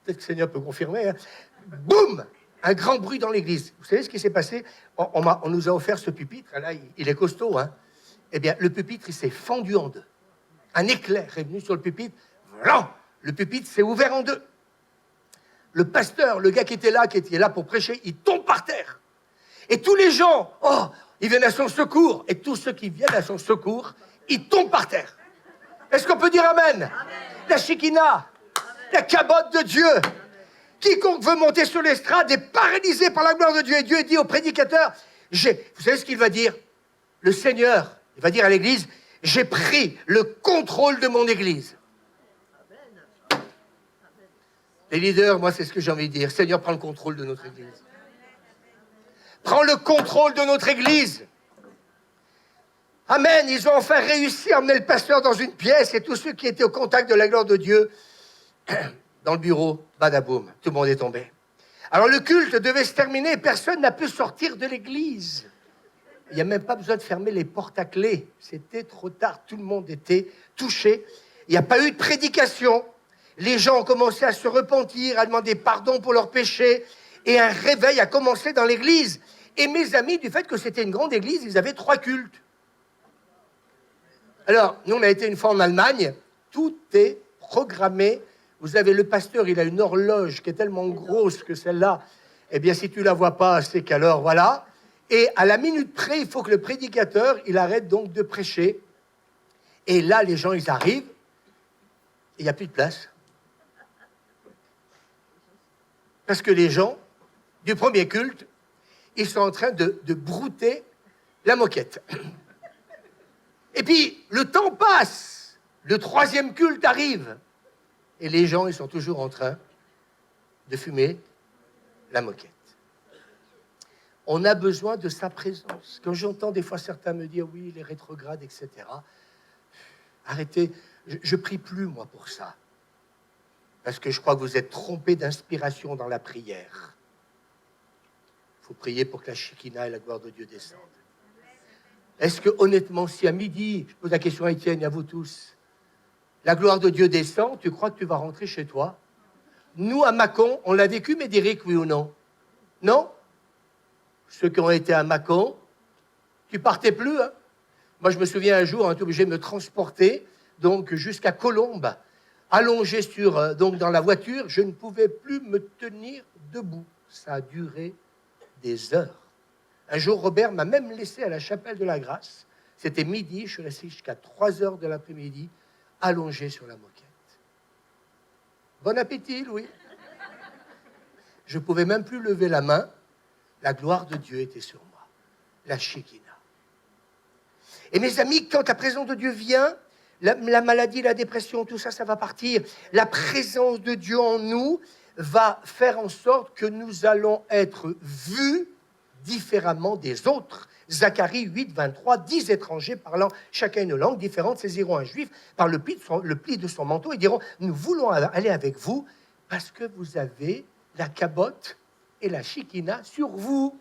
peut-être que le Seigneur peut confirmer, hein, boum, un grand bruit dans l'église. Vous savez ce qui s'est passé? On nous a offert ce pupitre, là, il est costaud, hein. Eh bien, le pupitre, il s'est fendu en deux. Un éclair est venu sur le pupitre, voilà, le pupitre s'est ouvert en deux. Le pasteur, le gars qui était là pour prêcher, il tombe par terre. Et tous les gens, oh, ils viennent à son secours. Et tous ceux qui viennent à son secours, ils tombent par terre. Est-ce qu'on peut dire amen? Amen. La Shekinah, la cabote de Dieu. Amen. Quiconque veut monter sur l'estrade est paralysé par la gloire de Dieu. Et Dieu dit au prédicateur, vous savez ce qu'il va dire? Le Seigneur, il va dire à l'église, j'ai pris le contrôle de mon église. Les leaders, moi, c'est ce que j'ai envie de dire. Seigneur, prends le contrôle de notre église. Prends le contrôle de notre église. Amen. Ils ont enfin réussi à emmener le pasteur dans une pièce et tous ceux qui étaient au contact de la gloire de Dieu, dans le bureau, badaboum, tout le monde est tombé. Alors le culte devait se terminer et personne n'a pu sortir de l'église. Il n'y a même pas besoin de fermer les portes à clé. C'était trop tard. Tout le monde était touché. Il n'y a pas eu de prédication. Les gens ont commencé à se repentir, à demander pardon pour leurs péchés. Et un réveil a commencé dans l'église. Et mes amis, du fait que c'était une grande église, ils avaient 3 cultes. Alors, nous, on a été une fois en Allemagne. Tout est programmé. Vous avez le pasteur, il a une horloge qui est tellement grosse que celle-là. Eh bien, si tu ne la vois pas, c'est qu'alors, voilà. Et à la minute près, il faut que le prédicateur, il arrête donc de prêcher. Et là, les gens, ils arrivent. Il n'y a plus de place. Parce que les gens du premier culte, ils sont en train de brouter la moquette. Et puis, le temps passe. Le 3e culte arrive. Et les gens, ils sont toujours en train de fumer la moquette. On a besoin de sa présence. Quand j'entends des fois certains me dire, oui, les rétrogrades, etc. Arrêtez. Je prie plus, moi, pour ça. Parce que je crois que vous êtes trompés d'inspiration dans la prière. Il faut prier pour que la Shekinah et la gloire de Dieu descendent. Est-ce que, honnêtement, si à midi, je pose la question à Étienne et à vous tous, la gloire de Dieu descend, tu crois que tu vas rentrer chez toi? Nous, à Mâcon, on l'a vécu, Médéric, oui ou non? Non? Ceux qui ont été à Mâcon, tu partais plus, hein? Moi, je me souviens un jour, on était obligé de me transporter donc jusqu'à Colombes. Allongé donc dans la voiture, je ne pouvais plus me tenir debout. Ça a duré des heures. Un jour, Robert m'a même laissé à la chapelle de la Grâce. C'était midi, je suis resté jusqu'à 3 heures de l'après-midi, allongé sur la moquette. Bon appétit, Louis. Je ne pouvais même plus lever la main. La gloire de Dieu était sur moi. La Shekinah. Et mes amis, quand la présence de Dieu vient, la maladie, la dépression, tout ça, ça va partir. La présence de Dieu en nous va faire en sorte que nous allons être vus différemment des autres. Zacharie 8, 23, 10 étrangers parlant chacun une langue différente saisiront un juif par le pli de son manteau et diront, nous voulons aller avec vous parce que vous avez la cabote et la Shekinah sur vous.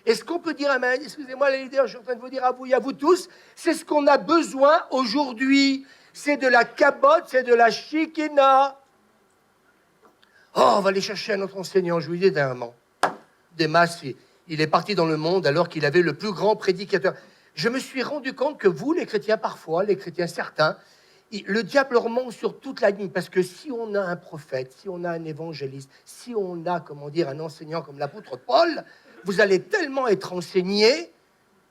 Est-ce qu'on peut dire amen? Excusez-moi les leaders, je suis en train de vous dire à vous et à vous tous, c'est ce qu'on a besoin aujourd'hui. C'est de la cabote, c'est de la chikina. Oh, on va aller chercher un autre enseignant, je vous dis dernièrement. Démas, il est parti dans le monde alors qu'il avait le plus grand prédicateur. Je me suis rendu compte que vous, les chrétiens, parfois, les chrétiens certains, le diable leur ment sur toute la ligne, parce que si on a un prophète, si on a un évangéliste, si on a, comment dire, un enseignant comme l'apôtre Paul, vous allez tellement être enseigné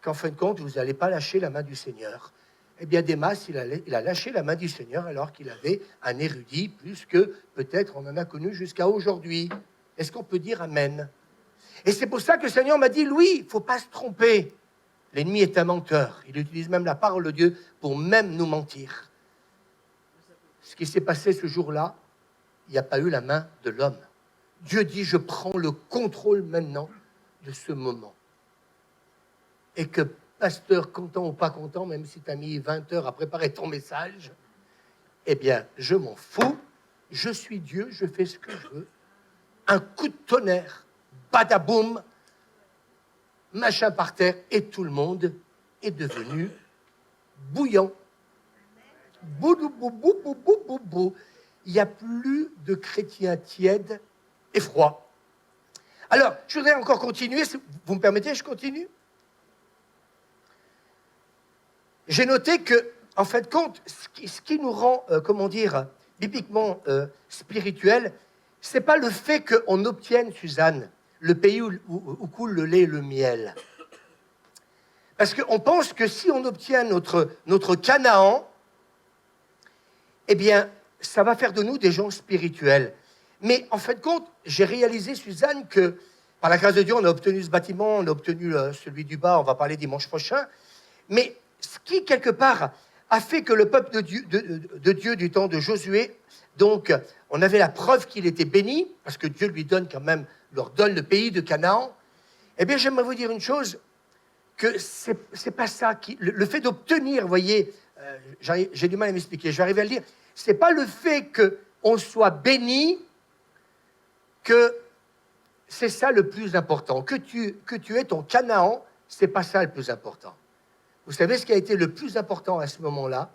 qu'en fin de compte, vous n'allez pas lâcher la main du Seigneur. Eh bien, Démas, il a lâché la main du Seigneur alors qu'il avait un érudit plus que peut-être on en a connu jusqu'à aujourd'hui. Est-ce qu'on peut dire amen? Et c'est pour ça que le Seigneur m'a dit, Louis, il ne faut pas se tromper. L'ennemi est un menteur. Il utilise même la parole de Dieu pour même nous mentir. Ce qui s'est passé ce jour-là, il n'y a pas eu la main de l'homme. Dieu dit, je prends le contrôle maintenant de ce moment. Et que, pasteur, content ou pas content, même si tu as mis 20 heures à préparer ton message, eh bien, je m'en fous. Je suis Dieu, je fais ce que je veux. Un coup de tonnerre, badaboum, machin par terre, et tout le monde est devenu bouillant. Boudou, bou, bou, bou, bou, bou, bou. Il n'y a plus de chrétiens tièdes et froids. Alors, je voudrais encore continuer. Vous me permettez, je continue? J'ai noté que, en fin de compte, ce qui nous rend, comment dire, bibliquement spirituel, c'est pas le fait qu'on obtienne, Suzanne, le pays où coule le lait et le miel. Parce qu'on pense que si on obtient notre Canaan, eh bien, ça va faire de nous des gens spirituels. Mais en fin de compte, j'ai réalisé, Suzanne, que par la grâce de Dieu, on a obtenu ce bâtiment, on a obtenu celui du bas, on va parler dimanche prochain. Mais ce qui, quelque part, a fait que le peuple de Dieu du temps de Josué, donc, on avait la preuve qu'il était béni, parce que Dieu lui donne quand même, leur donne le pays de Canaan. Eh bien, j'aimerais vous dire une chose, que c'est pas ça qui... Le fait d'obtenir, vous voyez, j'ai du mal à m'expliquer, je vais arriver à le dire, c'est pas le fait qu'on soit béni, que c'est ça le plus important. Que tu aies ton Canaan, c'est pas ça le plus important. Vous savez ce qui a été le plus important à ce moment-là?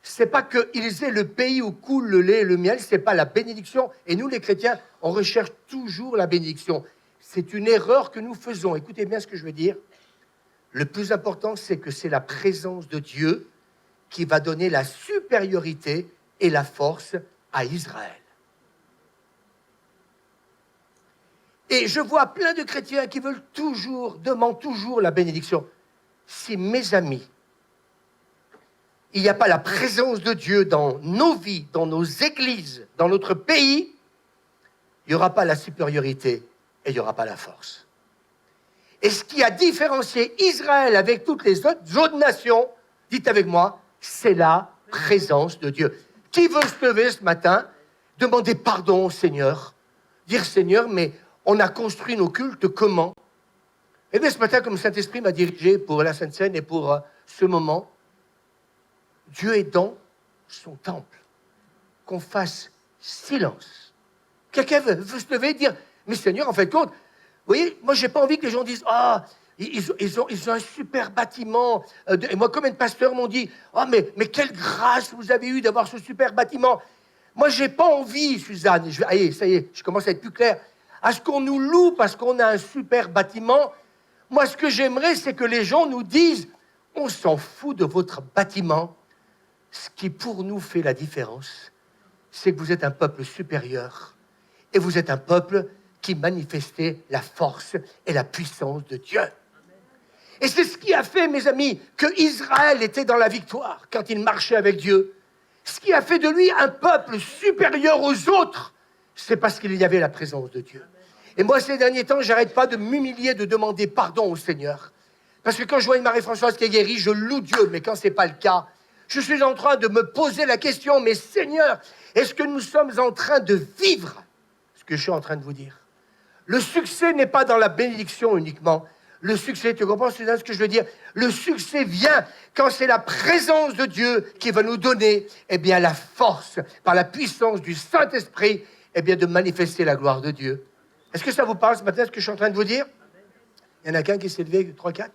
C'est pas qu'ils aient le pays où coule le lait et le miel, c'est pas la bénédiction. Et nous, les chrétiens, on recherche toujours la bénédiction. C'est une erreur que nous faisons. Écoutez bien ce que je veux dire. Le plus important, c'est que c'est la présence de Dieu qui va donner la supériorité et la force à Israël. Et je vois plein de chrétiens qui veulent demandent toujours la bénédiction. Si, mes amis, il n'y a pas la présence de Dieu dans nos vies, dans nos églises, dans notre pays, il n'y aura pas la supériorité et il n'y aura pas la force. Et ce qui a différencié Israël avec toutes les autres nations, dites avec moi, c'est la présence de Dieu. Qui veut se lever ce matin, demander pardon au Seigneur, dire Seigneur, mais on a construit nos cultes comment? Et bien ce matin, comme le Saint-Esprit m'a dirigé pour la Sainte Seine et pour ce moment, Dieu est dans son temple. Qu'on fasse silence. Quelqu'un veut se lever et dire, mais Seigneur, en fait compte, vous voyez, moi, j'ai pas envie que les gens disent, ah, ils ont un super bâtiment. Et moi, combien de pasteurs m'ont dit, ah, mais quelle grâce vous avez eu d'avoir ce super bâtiment. Moi, j'ai pas envie, Suzanne, allez, ça y est, je commence à être plus clair, à ce qu'on nous loue parce qu'on a un super bâtiment. Moi, ce que j'aimerais, c'est que les gens nous disent, on s'en fout de votre bâtiment. Ce qui, pour nous, fait la différence, c'est que vous êtes un peuple supérieur et vous êtes un peuple qui manifestait la force et la puissance de Dieu. Et c'est ce qui a fait, mes amis, que Israël était dans la victoire quand il marchait avec Dieu. Ce qui a fait de lui un peuple supérieur aux autres, c'est parce qu'il y avait la présence de Dieu. Et moi, ces derniers temps, j'arrête pas de m'humilier, de demander pardon au Seigneur. Parce que quand je vois une Marie-Françoise qui est guérie, je loue Dieu, mais quand ce n'est pas le cas, je suis en train de me poser la question, mais Seigneur, est-ce que nous sommes en train de vivre ce que je suis en train de vous dire? Le succès n'est pas dans la bénédiction uniquement. Le succès, tu comprends ce que je veux dire? Le succès vient quand c'est la présence de Dieu qui va nous donner, eh bien, la force, par la puissance du Saint-Esprit, eh bien, de manifester la gloire de Dieu. Est-ce que ça vous parle ce matin, ce que je suis en train de vous dire? Il y en a qu'un qui s'est levé, 3, 4.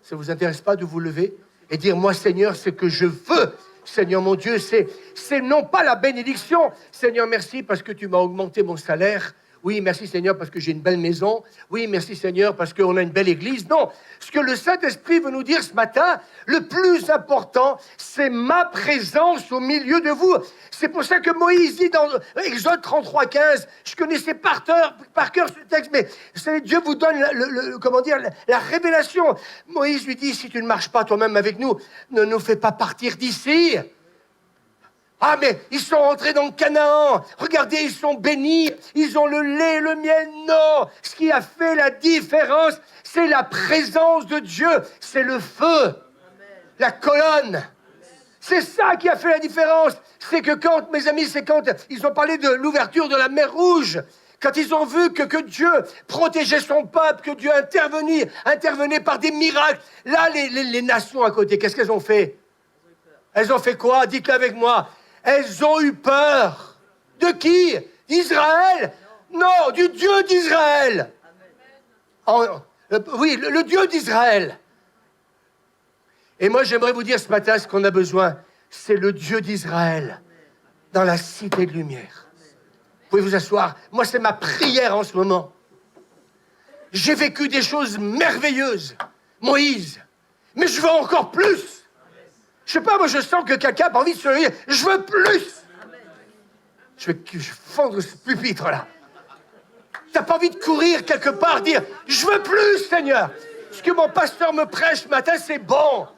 Ça ne vous intéresse pas de vous lever et dire, moi, Seigneur, c'est que je veux. Seigneur, mon Dieu, c'est non pas la bénédiction. Seigneur, merci parce que tu m'as augmenté mon salaire. Oui, merci Seigneur parce que j'ai une belle maison. Oui, merci Seigneur parce qu'on a une belle église. Non, ce que le Saint-Esprit veut nous dire ce matin, le plus important, c'est ma présence au milieu de vous. C'est pour ça que Moïse dit dans Exode 33, 15, je connaissais par cœur ce texte, mais vous savez, Dieu vous donne la révélation. Moïse lui dit, si tu ne marches pas toi-même avec nous, ne nous fais pas partir d'ici. Ah, mais ils sont rentrés dans le Canaan. Regardez, ils sont bénis. Ils ont le lait, le miel. Non, ce qui a fait la différence, c'est la présence de Dieu. C'est le feu, la colonne. C'est ça qui a fait la différence. C'est que quand, mes amis, c'est quand ils ont parlé de l'ouverture de la mer Rouge, quand ils ont vu que Dieu protégeait son peuple, que Dieu intervenait par des miracles. Là, les nations à côté, qu'est-ce qu'elles ont fait? Elles ont fait quoi? Dites-le avec moi. Elles ont eu peur. De qui? D'Israël? Non, du Dieu d'Israël. Oui, le Dieu d'Israël. Et moi, j'aimerais vous dire ce matin, ce qu'on a besoin, c'est le Dieu d'Israël dans la cité de lumière. Vous pouvez vous asseoir. Moi, c'est ma prière en ce moment. J'ai vécu des choses merveilleuses, Moïse, mais je veux encore plus. Je sais pas, moi je sens que quelqu'un a envie de se lever. Je veux plus. Je vais fendre ce pupitre-là. T'as pas envie de courir quelque part, dire je veux plus, Seigneur. Ce que mon pasteur me prêche ce matin, c'est bon.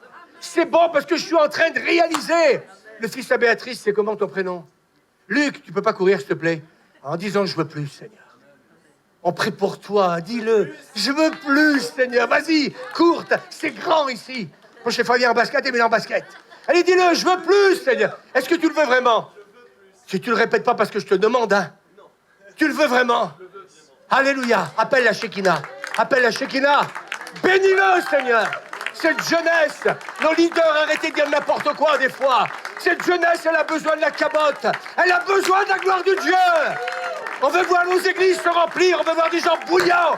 C'est bon parce que je suis en train de réaliser. Le fils à Béatrice, c'est comment ton prénom? Luc, tu peux pas courir, s'il te plaît, en disant je veux plus, Seigneur. On prie pour toi, dis-le. Je veux plus, Seigneur. Vas-y, cours, c'est grand ici. Prochaine fois, viens en basket et mets en basket. Allez, dis-le, je veux plus, Seigneur. Est-ce que tu le veux vraiment? Si tu le répètes pas parce que je te demande, hein. Tu le veux vraiment? Alléluia. Appelle la Shekinah. Appelle la Shekinah. Bénis-le, Seigneur. Cette jeunesse, nos leaders, arrêtez de dire n'importe quoi des fois. Cette jeunesse, elle a besoin de la cabote. Elle a besoin de la gloire de Dieu. On veut voir nos églises se remplir. On veut voir des gens bouillants.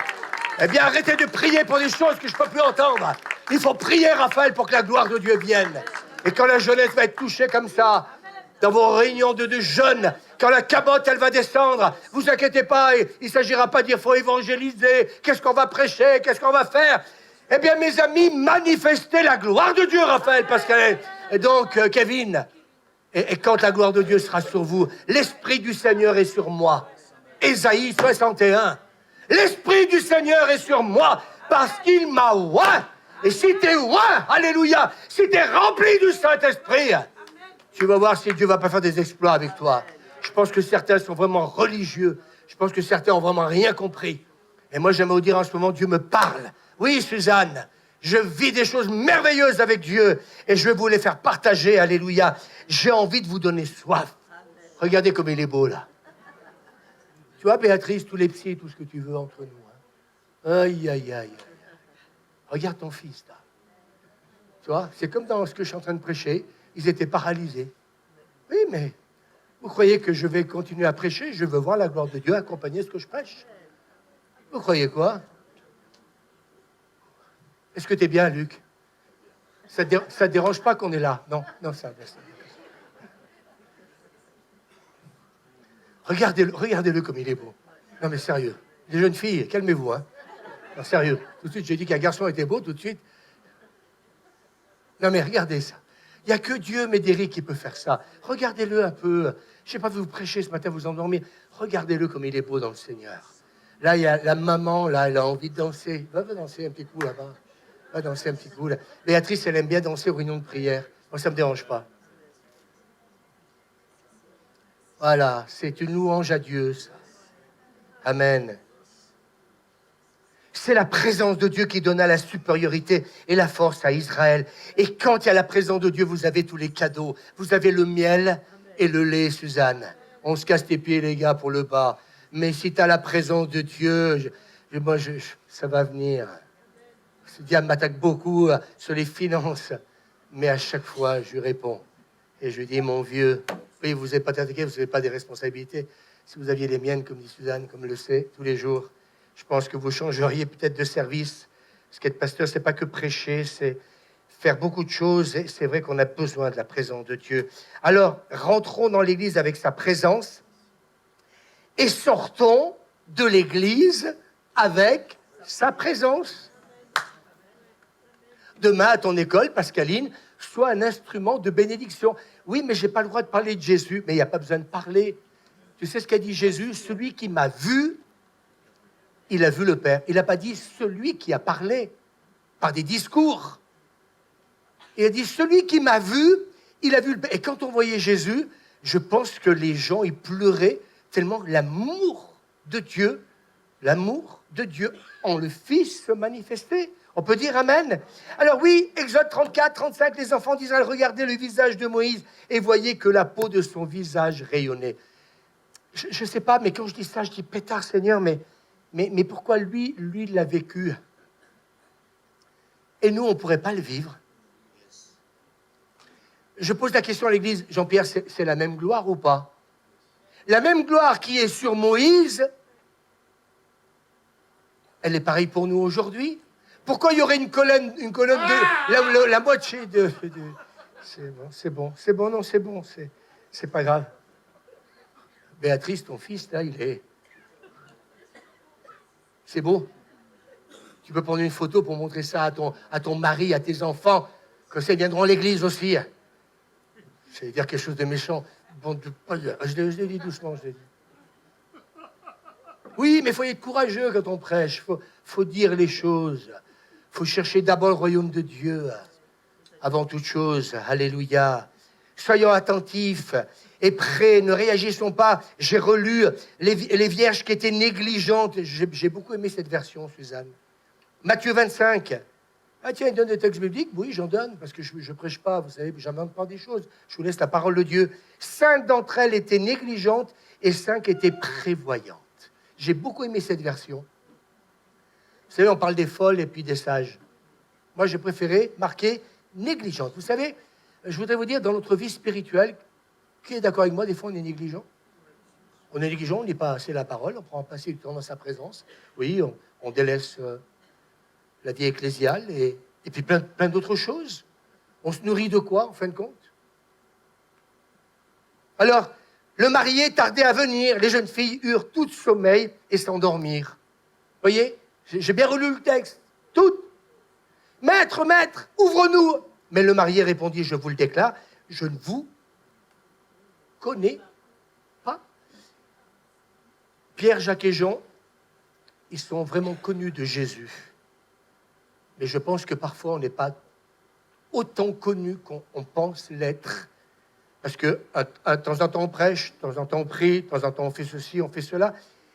Eh bien, arrêtez de prier pour des choses que je ne peux plus entendre. Il faut prier, Raphaël, pour que la gloire de Dieu vienne. Et quand la jeunesse va être touchée comme ça, dans vos réunions de jeunes, quand la cabote, elle va descendre, vous inquiétez pas, il ne s'agira pas de dire, il faut évangéliser, qu'est-ce qu'on va prêcher, qu'est-ce qu'on va faire. Eh bien, mes amis, manifestez la gloire de Dieu, Raphaël, Pascal. Et donc, Kevin, et quand la gloire de Dieu sera sur vous, l'Esprit du Seigneur est sur moi. Ésaïe 61. L'Esprit du Seigneur est sur moi, parce qu'il m'a oint. Et si t'es oint, alléluia, si t'es rempli du Saint-Esprit, tu vas voir si Dieu va pas faire des exploits avec toi. Je pense que certains sont vraiment religieux. Je pense que certains ont vraiment rien compris. Et moi, j'aimerais vous dire en ce moment, Dieu me parle. Oui, Suzanne, je vis des choses merveilleuses avec Dieu et je vais vous les faire partager, alléluia. J'ai envie de vous donner soif. Regardez comme il est beau, là. Tu vois, Béatrice, tous les psys, tout ce que tu veux entre nous. Hein. Aïe, aïe, aïe. Regarde ton fils, là. Tu vois, c'est comme dans ce que je suis en train de prêcher. Ils étaient paralysés. Oui, mais vous croyez que je vais continuer à prêcher? Je veux voir la gloire de Dieu accompagner ce que je prêche. Vous croyez quoi? Est-ce que tu es bien, Luc? Ça te dérange pas qu'on est là? Non, non, ça. Regardez-le comme il est beau. Non, mais sérieux. Les jeunes filles, calmez-vous, hein. Non, sérieux. Tout de suite, j'ai dit qu'un garçon était beau, tout de suite. Non, mais regardez ça. Il n'y a que Dieu, Médéric, qui peut faire ça. Regardez-le un peu. Je ne sais pas, vous prêchez ce matin, vous endormir. Regardez-le comme il est beau dans le Seigneur. Là, il y a la maman, là, elle a envie de danser. Va danser un petit coup là-bas. Va danser un petit coup. Là. Béatrice, elle aime bien danser aux réunions de prière. Moi, ça ne me dérange pas. Voilà, c'est une louange à Dieu, ça. Amen. C'est la présence de Dieu qui donna la supériorité et la force à Israël. Et quand il y a la présence de Dieu, vous avez tous les cadeaux. Vous avez le miel et le lait, Suzanne. On se casse les pieds, les gars, pour le bas. Mais si tu as la présence de Dieu, ça va venir. Ce diable m'attaque beaucoup sur les finances. Mais à chaque fois, je lui réponds. Et je lui dis, mon vieux, oui, vous n'êtes pas attaqué, vous n'avez pas des responsabilités. Si vous aviez les miennes, comme dit Suzanne, comme le sait, tous les jours, je pense que vous changeriez peut-être de service. Ce qu'être pasteur, c'est pas que prêcher, c'est faire beaucoup de choses. Et c'est vrai qu'on a besoin de la présence de Dieu. Alors, rentrons dans l'église avec sa présence et sortons de l'église avec sa présence. Demain, à ton école, Pascaline, sois un instrument de bénédiction. Oui, mais je n'ai pas le droit de parler de Jésus. Mais il n'y a pas besoin de parler. Tu sais ce qu'a dit Jésus? Celui qui m'a vu, il a vu le Père. Il n'a pas dit celui qui a parlé par des discours. Il a dit celui qui m'a vu, il a vu le Père. Et quand on voyait Jésus, je pense que les gens, ils pleuraient tellement l'amour de Dieu en le Fils se manifestait. On peut dire Amen. Alors oui, Exode 34, 35, les enfants d'Israël regardaient le visage de Moïse et voyaient que la peau de son visage rayonnait. Je ne sais pas, mais quand je dis ça, je dis pétard Seigneur, mais pourquoi lui, il l'a vécu? Et nous, on ne pourrait pas le vivre. Je pose la question à l'église, Jean-Pierre, c'est la même gloire ou pas? La même gloire qui est sur Moïse, elle est pareille pour nous aujourd'hui. Pourquoi il y aurait une colonne de la moitié de c'est bon, non, c'est pas grave. Béatrice, ton fils, là, c'est beau. Tu peux prendre une photo pour montrer ça à ton mari, à tes enfants, que ça viendront à l'église aussi. J'allais dire quelque chose de méchant. Bon, je l'ai dit doucement, je l'ai dit. Oui, mais il faut être courageux quand on prêche. Faut dire les choses. Il faut chercher d'abord le royaume de Dieu avant toute chose. Alléluia. Soyons attentifs et prêts, ne réagissons pas. J'ai relu les vierges qui étaient négligentes. J'ai beaucoup aimé cette version, Suzanne. Matthieu 25. Ah tiens, il donne des textes bibliques. Oui, j'en donne, parce que je ne prêche pas, vous savez, j'invente pas des choses. Je vous laisse la parole de Dieu. 5 d'entre elles étaient négligentes et 5 étaient prévoyantes. J'ai beaucoup aimé cette version. Vous savez, on parle des folles et puis des sages. Moi, j'ai préféré marquer négligente. Vous savez, je voudrais vous dire, dans notre vie spirituelle, qui est d'accord avec moi, des fois, on est négligent. On est négligent, on n'est pas assez la parole, on prend pas assez du temps dans sa présence. Oui, on délaisse la vie ecclésiale et puis plein d'autres choses. On se nourrit de quoi, en fin de compte? Alors, le marié tardait à venir, les jeunes filles eurent tout sommeil et s'endormirent. Voyez, j'ai bien relu le texte. Toutes. Maître, ouvre-nous. Mais le marié répondit, je vous le déclare, je ne vous connais pas. Pierre, Jacques et Jean, ils sont vraiment connus de Jésus. Mais je pense que parfois, on n'est pas autant connus qu'on pense l'être. Parce que de temps en temps, on prêche, de temps en temps, on prie, de temps en temps, on fait ceci, on fait cela.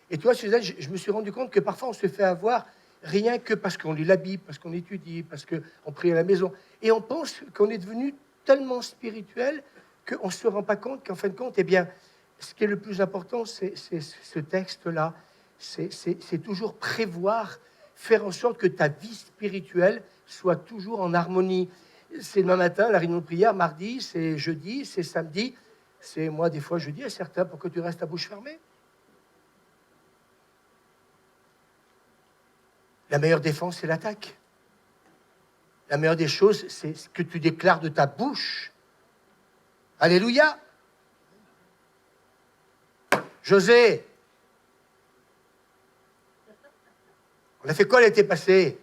Et tu vois, Suzanne, je me suis rendu compte que parfois, on se fait avoir rien que parce qu'on lit la Bible, parce qu'on étudie, parce qu'on prie à la maison. Et on pense qu'on est devenu tellement spirituel qu'on ne se rend pas compte qu'en fin de compte, eh bien, ce qui est le plus important, c'est ce texte-là. C'est toujours prévoir, faire en sorte que ta vie spirituelle soit toujours en harmonie. C'est demain matin, la réunion de prière, mardi, c'est jeudi, c'est samedi. C'est moi, des fois, je dis à certains, pour que tu restes à bouche fermée. La meilleure défense, c'est l'attaque. La meilleure des choses, c'est ce que tu déclares de ta bouche. Alléluia. José, on a fait quoi l'été passé?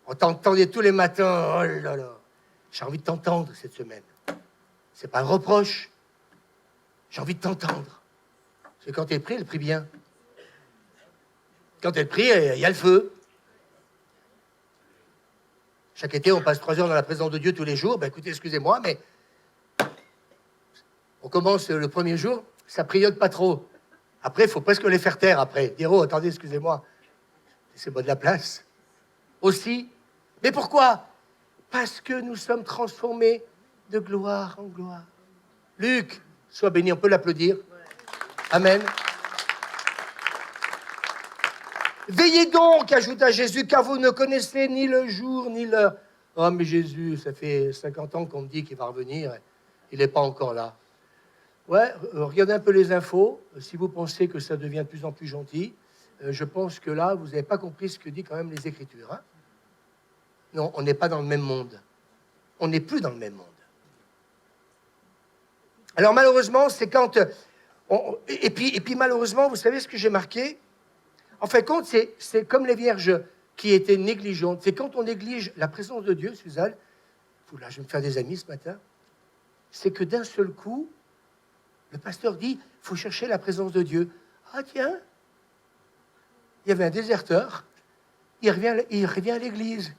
On t'entendait tous les matins. Oh là là. J'ai envie de t'entendre cette semaine. C'est pas un reproche. J'ai envie de t'entendre. C'est quand elle prie, elle prie bien. Quand elle prie, il y a le feu. Chaque été, on passe 3 heures dans la présence de Dieu tous les jours. Ben écoutez, excusez-moi, mais on commence le premier jour, ça priote pas trop. Après, il faut presque les faire taire après. Dire, oh, attendez, excusez-moi. Laissez-moi de la place. Aussi. Mais pourquoi? Parce que nous sommes transformés de gloire en gloire. Luc, sois béni, on peut l'applaudir. Amen. Veillez donc, ajouta Jésus, car vous ne connaissez ni le jour ni l'heure. Oh, mais Jésus, ça fait 50 ans qu'on me dit qu'il va revenir. Il n'est pas encore là. Ouais, regardez un peu les infos. Si vous pensez que ça devient de plus en plus gentil, je pense que là, vous n'avez pas compris ce que dit quand même les Écritures. Hein. Non, on n'est pas dans le même monde. On n'est plus dans le même monde. Alors malheureusement, c'est quand... Et puis malheureusement, vous savez ce que j'ai marqué? En fin de compte, c'est comme les vierges qui étaient négligentes. C'est quand on néglige la présence de Dieu, Suzanne, là je vais me faire des amis ce matin, c'est que d'un seul coup, le pasteur dit, il faut chercher la présence de Dieu. Ah tiens, il y avait un déserteur, il revient à l'église.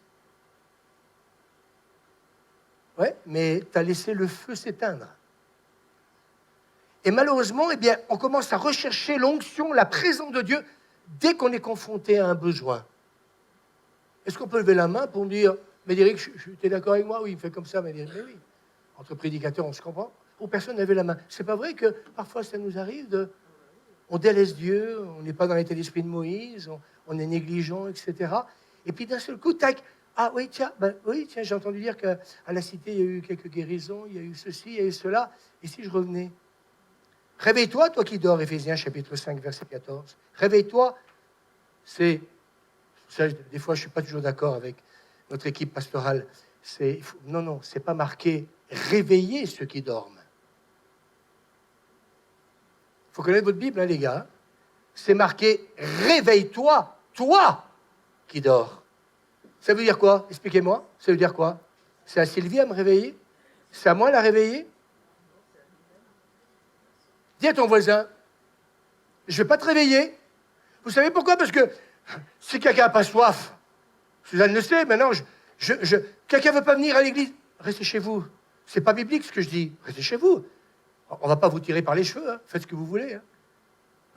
Ouais, mais tu as laissé le feu s'éteindre. Et malheureusement, eh bien, on commence à rechercher l'onction, la présence de Dieu, dès qu'on est confronté à un besoin. Est-ce qu'on peut lever la main pour me dire, Médéric, tu es d'accord avec moi? Oui, il me fait comme ça, Médéric. Mais oui, entre prédicateurs, on se comprend. Ou personne n'a levé la main. C'est pas vrai que parfois ça nous arrive on délaisse Dieu, on n'est pas dans l'état d'esprit de Moïse, on est négligent, etc. Et puis d'un seul coup, tac, ah oui, tiens, j'ai entendu dire qu'à la cité, il y a eu quelques guérisons, il y a eu ceci, il y a eu cela. Et si je revenais? Réveille-toi, toi qui dors, Éphésiens chapitre 5, verset 14. Réveille-toi, des fois je ne suis pas toujours d'accord avec notre équipe pastorale. Non, c'est pas marqué réveiller ceux qui dorment. Il faut connaître votre Bible, hein, les gars. C'est marqué réveille-toi, toi qui dors. Ça veut dire quoi? Expliquez-moi. Ça veut dire quoi? C'est à Sylvie à me réveiller? C'est à moi de la réveiller? Dis à ton voisin, je ne vais pas te réveiller. Vous savez pourquoi? Parce que si quelqu'un n'a pas soif, Suzanne le sait, maintenant, quelqu'un ne veut pas venir à l'église, restez chez vous. C'est pas biblique ce que je dis. Restez chez vous. On ne va pas vous tirer par les cheveux. Hein. Faites ce que vous voulez. Hein.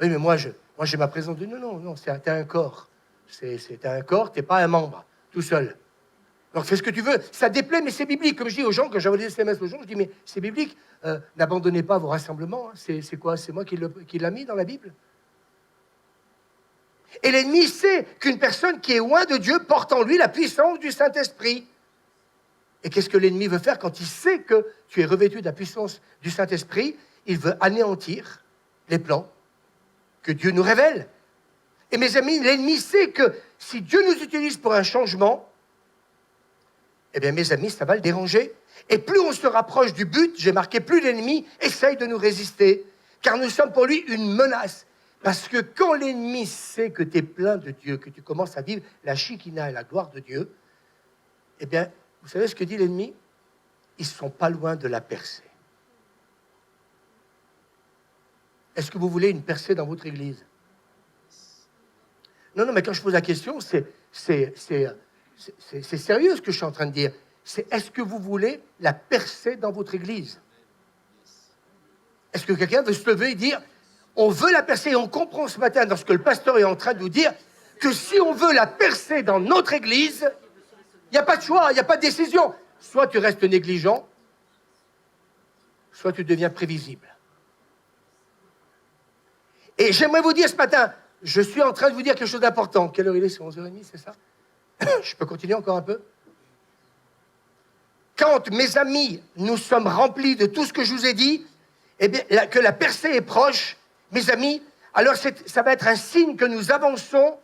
Oui, mais moi, j'ai ma présence de... Non, t'es un corps. C'est un corps, t'es pas un membre, tout seul. Donc fais ce que tu veux. Ça déplaît, mais c'est biblique. Comme je dis aux gens, quand j'envoie des SMS aux gens, je dis, mais c'est biblique. N'abandonnez pas vos rassemblements. Hein. C'est quoi? C'est moi qui l'a mis dans la Bible. Et l'ennemi sait qu'une personne qui est loin de Dieu porte en lui la puissance du Saint-Esprit. Et qu'est-ce que l'ennemi veut faire quand il sait que tu es revêtu de la puissance du Saint-Esprit? Il veut anéantir les plans que Dieu nous révèle. Et mes amis, l'ennemi sait que si Dieu nous utilise pour un changement, eh bien mes amis, ça va le déranger. Et plus on se rapproche du but, j'ai marqué, plus l'ennemi essaye de nous résister. Car nous sommes pour lui une menace. Parce que quand l'ennemi sait que tu es plein de Dieu, que tu commences à vivre la Shekinah et la gloire de Dieu, eh bien, vous savez ce que dit l'ennemi? Ils ne sont pas loin de la percée. Est-ce que vous voulez une percée dans votre église? Non, mais quand je pose la question, c'est sérieux ce que je suis en train de dire. C'est est-ce que vous voulez la percée dans votre église? Est-ce que quelqu'un veut se lever et dire on veut la percée? Et on comprend ce matin dans ce que le pasteur est en train de nous dire que si on veut la percée dans notre église, il n'y a pas de choix, il n'y a pas de décision. Soit tu restes négligent, soit tu deviens prévisible. Et j'aimerais vous dire ce matin, je suis en train de vous dire quelque chose d'important. Quelle heure il est? C'est 11h30, c'est ça? Je peux continuer encore un peu? Quand, mes amis, nous sommes remplis de tout ce que je vous ai dit, eh bien, que la percée est proche, mes amis, alors ça va être un signe que nous avançons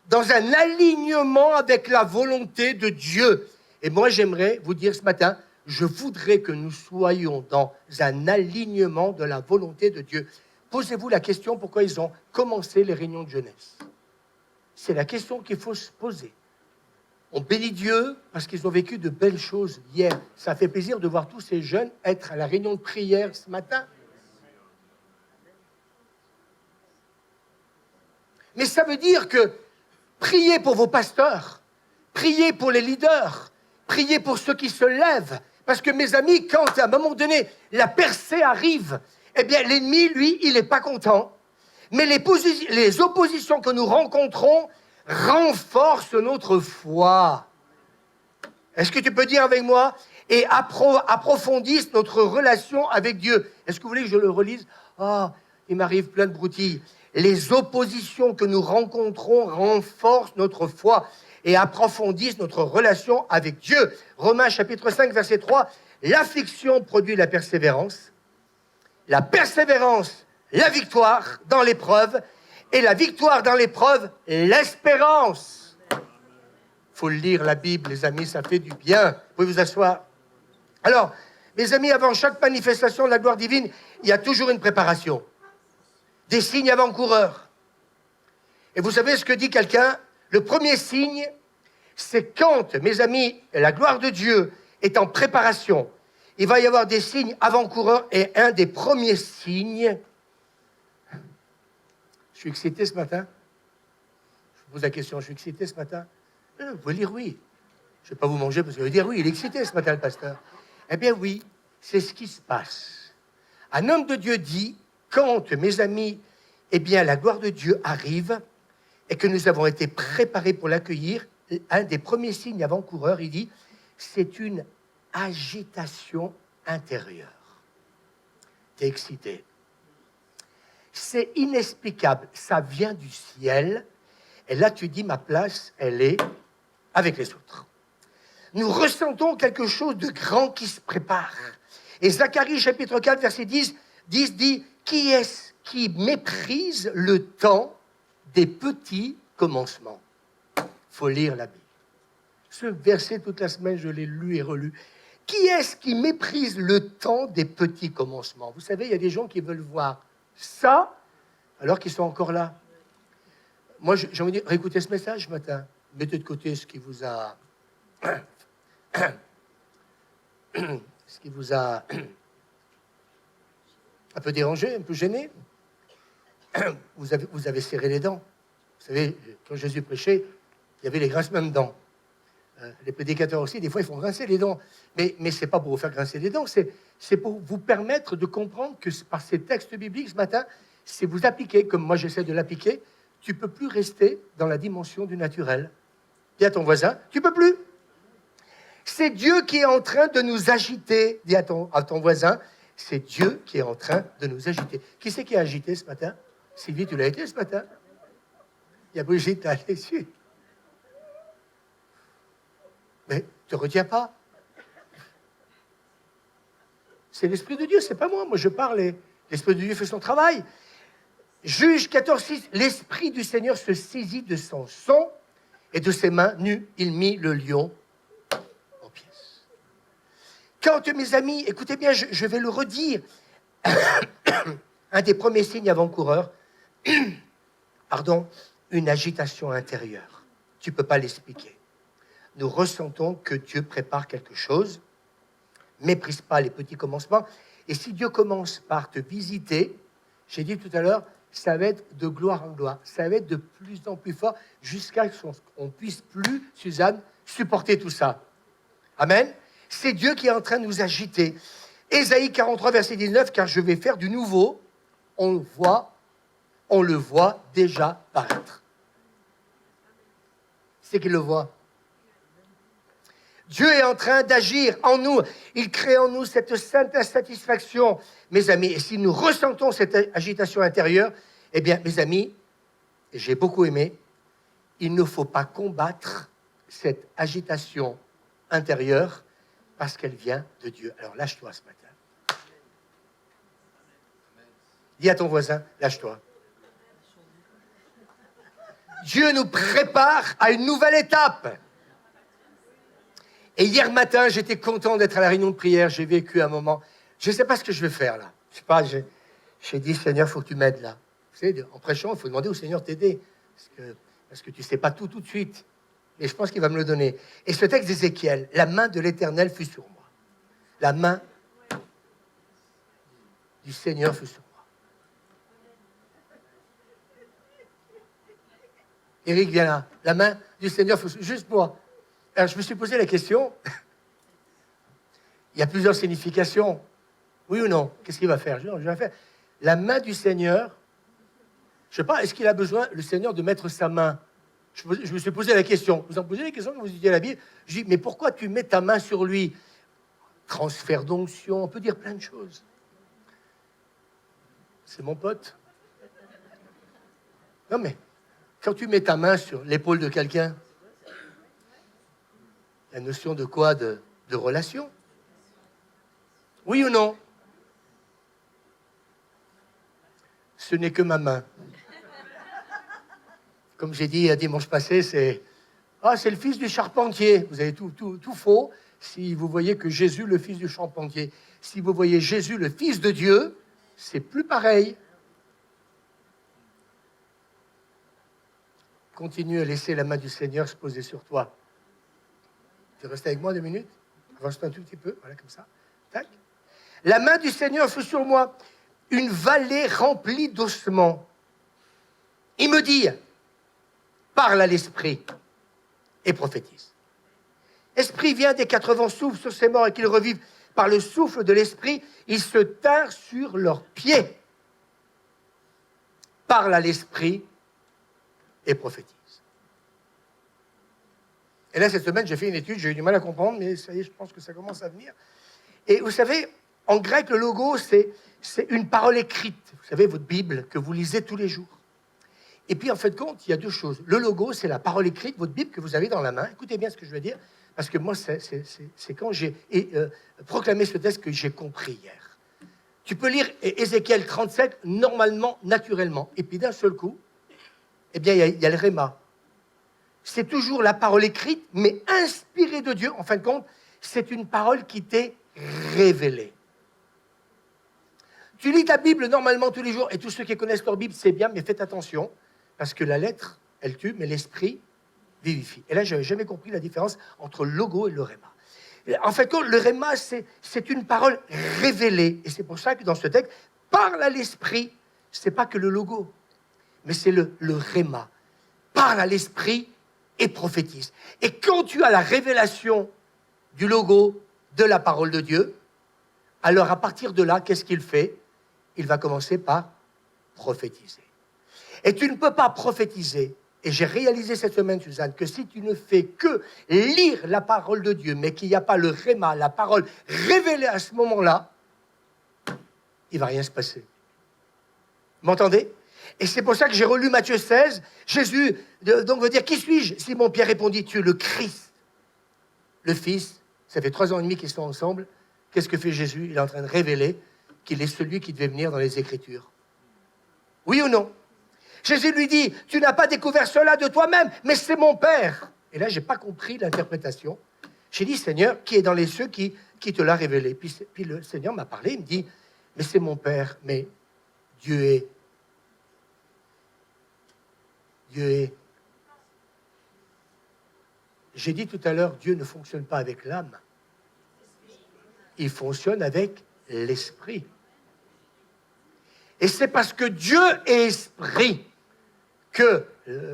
dans un alignement avec la volonté de Dieu. Et moi, j'aimerais vous dire ce matin, je voudrais que nous soyons dans un alignement de la volonté de Dieu. Posez-vous la question pourquoi ils ont commencé les réunions de jeunesse. C'est la question qu'il faut se poser. On bénit Dieu parce qu'ils ont vécu de belles choses hier. Ça fait plaisir de voir tous ces jeunes être à la réunion de prière ce matin. Mais ça veut dire que priez pour vos pasteurs, priez pour les leaders, priez pour ceux qui se lèvent. Parce que mes amis, quand à un moment donné, la percée arrive, eh bien l'ennemi, lui, il n'est pas content. Mais les oppositions que nous rencontrons renforcent notre foi. Est-ce que tu peux dire avec moi? Et approfondissent notre relation avec Dieu. Est-ce que vous voulez que je le relise? Il m'arrive plein de broutilles. Les oppositions que nous rencontrons renforcent notre foi et approfondissent notre relation avec Dieu. Romains chapitre 5, verset 3. L'affliction produit la persévérance, la victoire dans l'épreuve, et la victoire dans l'épreuve, l'espérance. faut lire la Bible, les amis, ça fait du bien. Vous pouvez vous asseoir. Alors, mes amis, avant chaque manifestation de la gloire divine, il y a toujours une préparation. Des signes avant-coureurs. Et vous savez ce que dit quelqu'un? Le premier signe, c'est quand, mes amis, la gloire de Dieu est en préparation. Il va y avoir des signes avant-coureurs et un des premiers signes. Je suis excité ce matin. Je vous pose la question, je suis excité ce matin? Vous pouvez dire oui. Je ne vais pas vous manger parce que vous allez dire oui, il est excité ce matin, le pasteur. Eh bien oui, c'est ce qui se passe. Un homme de Dieu dit, quand, mes amis, eh bien la gloire de Dieu arrive et que nous avons été préparés pour l'accueillir, un des premiers signes avant-coureurs, il dit, c'est une agitation intérieure. T'es excité. C'est inexplicable, ça vient du ciel. Et là, tu dis, ma place, elle est avec les autres. Nous ressentons quelque chose de grand qui se prépare. Et Zacharie, chapitre 4, verset 10 dit, qui est-ce qui méprise le temps des petits commencements? Il faut lire la Bible. Ce verset, toute la semaine, je l'ai lu et relu. Qui est-ce qui méprise le temps des petits commencements? Vous savez, il y a des gens qui veulent voir ça alors qu'ils sont encore là. Moi, j'ai envie de dire, réécoutez ce message ce matin. Mettez de côté ce qui vous a... ce qui vous a un peu dérangé, un peu gêné. Vous avez serré les dents. Vous savez, quand Jésus prêchait, il y avait les grincements de dents. Les prédicateurs aussi, des fois, ils font grincer les dents. Mais ce n'est pas pour vous faire grincer les dents, c'est pour vous permettre de comprendre que par ces textes bibliques ce matin, si vous appliquez, comme moi j'essaie de l'appliquer, tu ne peux plus rester dans la dimension du naturel. Dis à ton voisin, tu ne peux plus. C'est Dieu qui est en train de nous agiter. Dis à ton voisin, c'est Dieu qui est en train de nous agiter. Qui c'est qui a agité ce matin? Sylvie, tu l'as été ce matin? Il y a Brigitte, là, dessus. Mais ne te retiens pas. C'est l'Esprit de Dieu, c'est pas moi. Moi, je parle et l'Esprit de Dieu fait son travail. Juge 14:6, l'Esprit du Seigneur se saisit de son sang et de ses mains nues, il mit le lion en pièces. Quand, mes amis, écoutez bien, je vais le redire, un des premiers signes avant-coureurs, pardon, une agitation intérieure. Tu ne peux pas l'expliquer. Nous ressentons que Dieu prépare quelque chose. Méprise pas les petits commencements. Et si Dieu commence par te visiter, j'ai dit tout à l'heure, ça va être de gloire en gloire. Ça va être de plus en plus fort jusqu'à ce qu'on ne puisse plus, Suzanne, supporter tout ça. Amen. C'est Dieu qui est en train de nous agiter. Ésaïe 43, verset 19, car je vais faire du nouveau. On le voit déjà paraître. C'est qu'il le voit. Dieu est en train d'agir en nous. Il crée en nous cette sainte insatisfaction, mes amis. Et si nous ressentons cette agitation intérieure, eh bien, mes amis, j'ai beaucoup aimé, il ne faut pas combattre cette agitation intérieure parce qu'elle vient de Dieu. Alors, lâche-toi ce matin. Dis à ton voisin, lâche-toi. Dieu nous prépare à une nouvelle étape. Et hier matin, j'étais content d'être à la réunion de prière. J'ai vécu un moment. Je ne sais pas ce que je vais faire là. Je sais pas. J'ai dit, Seigneur, il faut que tu m'aides là. Vous savez, en prêchant, il faut demander au Seigneur de t'aider. Parce que tu ne sais pas tout de suite. Et je pense qu'il va me le donner. Et ce texte d'Ézéchiel, la main de l'Éternel fut sur moi. La main du Seigneur fut sur moi. Éric, viens là. La main du Seigneur fut sur moi. Juste moi. Alors, je me suis posé la question, il y a plusieurs significations. Oui ou non? Qu'est-ce qu'il va faire? Je vais faire. La main du Seigneur, je ne sais pas, est-ce qu'il a besoin, le Seigneur, de mettre sa main? Je me suis posé la question. Vous en posez la question quand vous étudiez la Bible? Je dis, mais pourquoi tu mets ta main sur lui? Transfert d'onction, on peut dire plein de choses. C'est mon pote. Non mais, quand tu mets ta main sur l'épaule de quelqu'un, la notion de quoi? De relation. Oui ou non? Ce n'est que ma main. Comme j'ai dit dimanche passé, c'est Ah, c'est le fils du charpentier. Vous avez tout faux si vous voyez que Jésus, le fils du charpentier. Si vous voyez Jésus, le fils de Dieu, c'est plus pareil. Continue à laisser la main du Seigneur se poser sur toi. Tu restes avec moi 2 minutes? Avance un tout petit peu, voilà, comme ça. Tac. La main du Seigneur fut sur moi, une vallée remplie d'ossements. Il me dit, parle à l'esprit et prophétise. Esprit vient des 4 vents, souffle sur ces morts et qu'ils revivent. Par le souffle de l'esprit, ils se tinrent sur leurs pieds. Parle à l'esprit et prophétise. Et là, cette semaine, j'ai fait une étude, j'ai eu du mal à comprendre, mais ça y est, je pense que ça commence à venir. Et vous savez, en grec, le logo, c'est une parole écrite. Vous savez, votre Bible, que vous lisez tous les jours. Et puis, en fait, compte, il y a 2 choses. Le logo, c'est la parole écrite, votre Bible que vous avez dans la main. Écoutez bien ce que je veux dire, parce que moi, c'est quand j'ai proclamé ce texte que j'ai compris hier. Tu peux lire Ézéchiel 37, normalement, naturellement. Et puis, d'un seul coup, eh bien, il y a le Réma. C'est toujours la parole écrite, mais inspirée de Dieu. En fin de compte, c'est une parole qui t'est révélée. Tu lis ta Bible normalement tous les jours, et tous ceux qui connaissent leur Bible, c'est bien, mais faites attention, parce que la lettre, elle tue, mais l'esprit vivifie. Et là, je n'avais jamais compris la différence entre le logo et le Réma. En fait, le Réma, c'est une parole révélée, et c'est pour ça que dans ce texte, parle à l'esprit, c'est pas que le logo, mais c'est le Réma. Parle à l'esprit et prophétise. Et quand tu as la révélation du logo de la parole de Dieu, alors à partir de là, qu'est-ce qu'il fait? Il va commencer par prophétiser. Et tu ne peux pas prophétiser, et j'ai réalisé cette semaine, Suzanne, que si tu ne fais que lire la parole de Dieu, mais qu'il n'y a pas le Réma, la parole révélée à ce moment-là, il ne va rien se passer. Vous m'entendez? Et c'est pour ça que j'ai relu Matthieu 16. Jésus donc veut dire, qui suis-je? Simon-Pierre répondit, tu es le Christ, le Fils. Ça fait 3 ans et demi qu'ils sont ensemble. Qu'est-ce que fait Jésus? Il est en train de révéler qu'il est celui qui devait venir dans les Écritures. Oui ou non? Jésus lui dit, tu n'as pas découvert cela de toi-même, mais c'est mon Père. Et là, je n'ai pas compris l'interprétation. J'ai dit, Seigneur, qui est dans les cieux, qui te l'a révélé? Puis le Seigneur m'a parlé, il me dit, mais c'est mon Père, mais Dieu est. Dieu est. J'ai dit tout à l'heure, Dieu ne fonctionne pas avec l'âme. Il fonctionne avec l'esprit. Et c'est parce que Dieu est esprit que,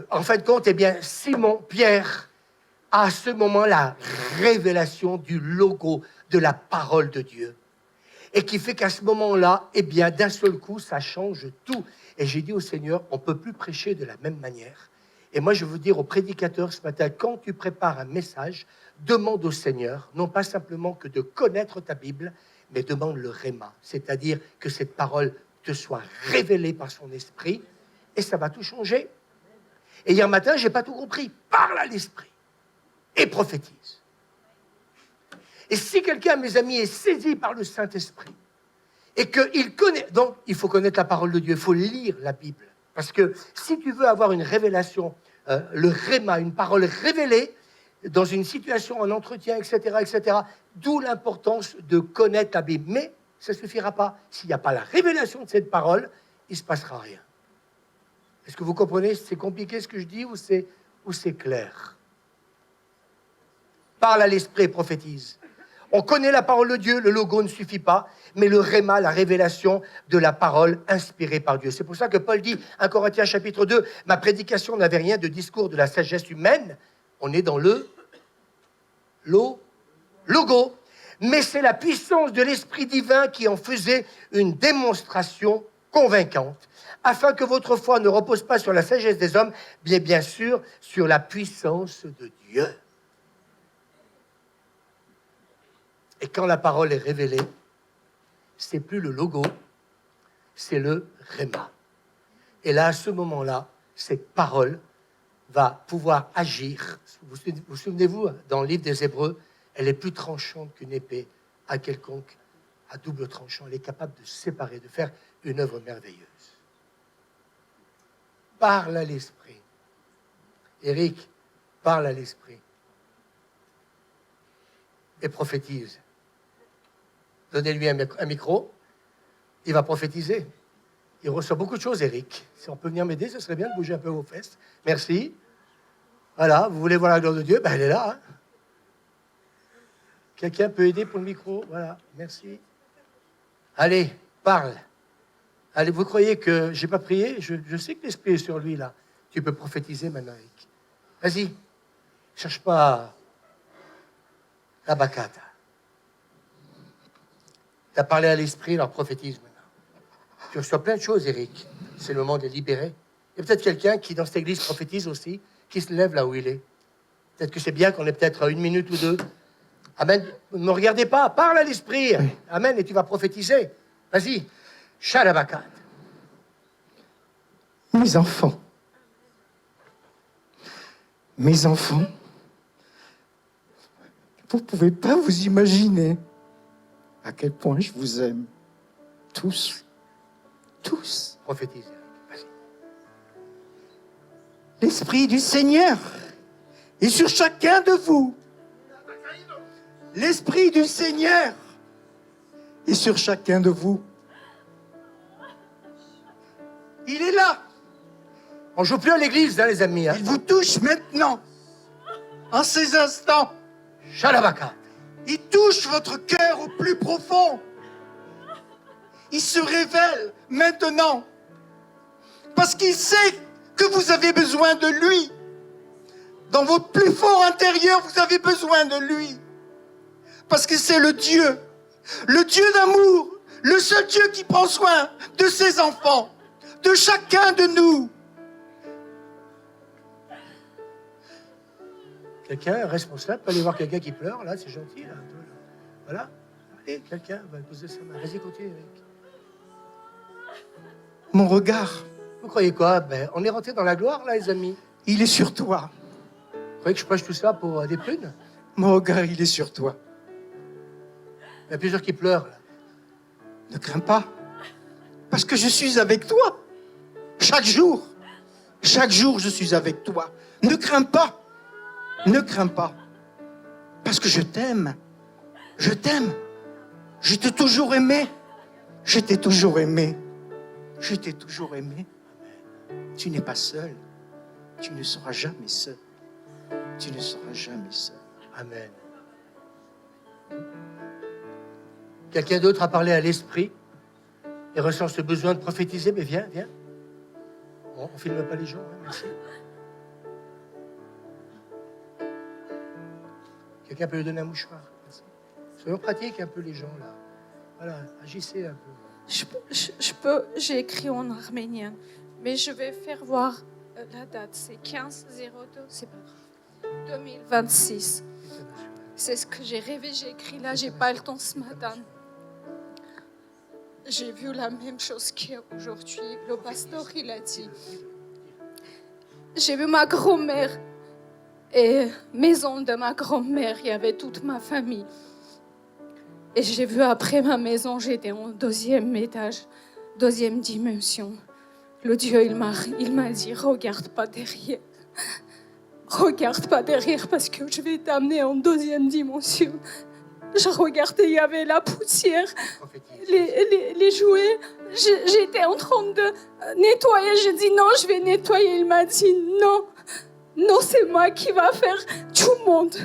en fin de compte, eh bien, Simon, Pierre, a à ce moment la révélation du logo de la parole de Dieu. Et qui fait qu'à ce moment-là, eh bien, d'un seul coup, ça change tout. Et j'ai dit au Seigneur, on ne peut plus prêcher de la même manière. Et moi, je veux dire aux prédicateurs ce matin, quand tu prépares un message, demande au Seigneur, non pas simplement que de connaître ta Bible, mais demande le Réma, c'est-à-dire que cette parole te soit révélée par son esprit, et ça va tout changer. Et hier matin, je n'ai pas tout compris. Parle à l'esprit et prophétise. Et si quelqu'un, mes amis, est saisi par le Saint-Esprit, et qu'il connaît, donc il faut connaître la parole de Dieu, il faut lire la Bible. Parce que si tu veux avoir une révélation, le Réma, une parole révélée, dans une situation, un entretien, etc., d'où l'importance de connaître la Bible. Mais ça ne suffira pas. S'il n'y a pas la révélation de cette parole, il ne se passera rien. Est-ce que vous comprenez? C'est compliqué ce que je dis ou c'est clair? Parle à l'esprit et prophétise. On connaît la parole de Dieu, le logo ne suffit pas, mais le Réma, la révélation de la parole inspirée par Dieu. C'est pour ça que Paul dit, 1 Corinthiens chapitre 2, ma prédication n'avait rien de discours de la sagesse humaine. On est dans le logo. Mais c'est la puissance de l'Esprit divin qui en faisait une démonstration convaincante, afin que votre foi ne repose pas sur la sagesse des hommes, mais bien sûr sur la puissance de Dieu. Et quand la parole est révélée, c'est plus le logo, c'est le Réma. Et là, à ce moment-là, cette parole va pouvoir agir. Vous souvenez-vous, dans le livre des Hébreux, elle est plus tranchante qu'une épée à quelconque, à double tranchant. Elle est capable de séparer, de faire une œuvre merveilleuse. Parle à l'esprit. Éric, Parle à l'esprit. Et prophétise. Donnez-lui un micro. Il va prophétiser. Il reçoit beaucoup de choses, Eric. Si on peut venir m'aider, ce serait bien de bouger un peu vos fesses. Merci. Voilà, vous voulez voir la gloire de Dieu? Ben, elle est là. Hein. Quelqu'un peut aider pour le micro? Voilà, merci. Allez, parle. Allez, vous croyez que j'ai pas prié? Je sais que l'Esprit est sur lui, là. Tu peux prophétiser maintenant, Eric. Vas-y. Cherche pas la bacata. Tu as parlé à l'Esprit, alors prophétise maintenant. Tu reçois plein de choses, Eric. C'est le moment de libérer. Il y a peut-être quelqu'un qui, dans cette église, prophétise aussi, qui se lève là où il est. Peut-être que c'est bien qu'on ait peut-être 1 minute ou 2. Amen. Ne me regardez pas, parle à l'Esprit. Amen, et tu vas prophétiser. Vas-y. Shalabakat. Mes enfants, vous ne pouvez pas vous imaginer à quel point je vous aime. Tous. Prophétise. Vas-y. L'Esprit du Seigneur est sur chacun de vous. L'Esprit du Seigneur est sur chacun de vous. Il est là. On joue plus à l'église, hein, les amis. Hein. Il vous touche maintenant, en ces instants. Shalabakat. Il touche votre cœur au plus profond. Il se révèle maintenant. Parce qu'il sait que vous avez besoin de lui. Dans votre plus fort intérieur, vous avez besoin de lui. Parce que c'est le Dieu d'amour, le seul Dieu qui prend soin de ses enfants, de chacun de nous. Quelqu'un responsable peut aller voir quelqu'un qui pleure, là, c'est gentil, là, un peu, là. Voilà. Allez, quelqu'un va poser sa main. Vas-y, continue, Eric. Mon regard, Vous croyez quoi? Ben, on est rentré dans la gloire, là, les amis. il est sur toi. Vous croyez que je prêche tout ça pour des prunes? Mon regard, il est sur toi. Il y a plusieurs qui pleurent, là. Ne crains pas, parce que je suis avec toi. Chaque jour, je suis avec toi. Ne crains pas, parce que je t'aime. Je t'ai toujours aimé. Tu n'es pas seul. Tu ne seras jamais seul. Amen. Quelqu'un d'autre a parlé à l'esprit et ressent ce besoin de prophétiser? Mais viens. Bon, on ne filme pas les gens, hein, merci. Quelqu'un peut lui donner un mouchoir? Merci. Soyons pratiques un peu les gens, là. Voilà, agissez un peu. J'ai écrit en arménien, mais je vais faire voir la date. C'est 15-02, c'est pas grave. 2026. C'est ce que j'ai rêvé, j'ai écrit là, j'ai pas le temps ce matin. J'ai vu la même chose qu'aujourd'hui. Le pasteur, il a dit. J'ai vu ma grand-mère et maison de ma grand-mère, il y avait toute ma famille. Et j'ai vu après ma maison, j'étais en 2e étage, 2e dimension. Le Dieu, il m'a dit, regarde pas derrière. Regarde pas derrière parce que je vais t'amener en 2e dimension. Je regardais, il y avait la poussière, les jouets. J'étais en train de nettoyer. J'ai dit non, je vais nettoyer. Il m'a dit non, c'est moi qui va faire. Tu montes,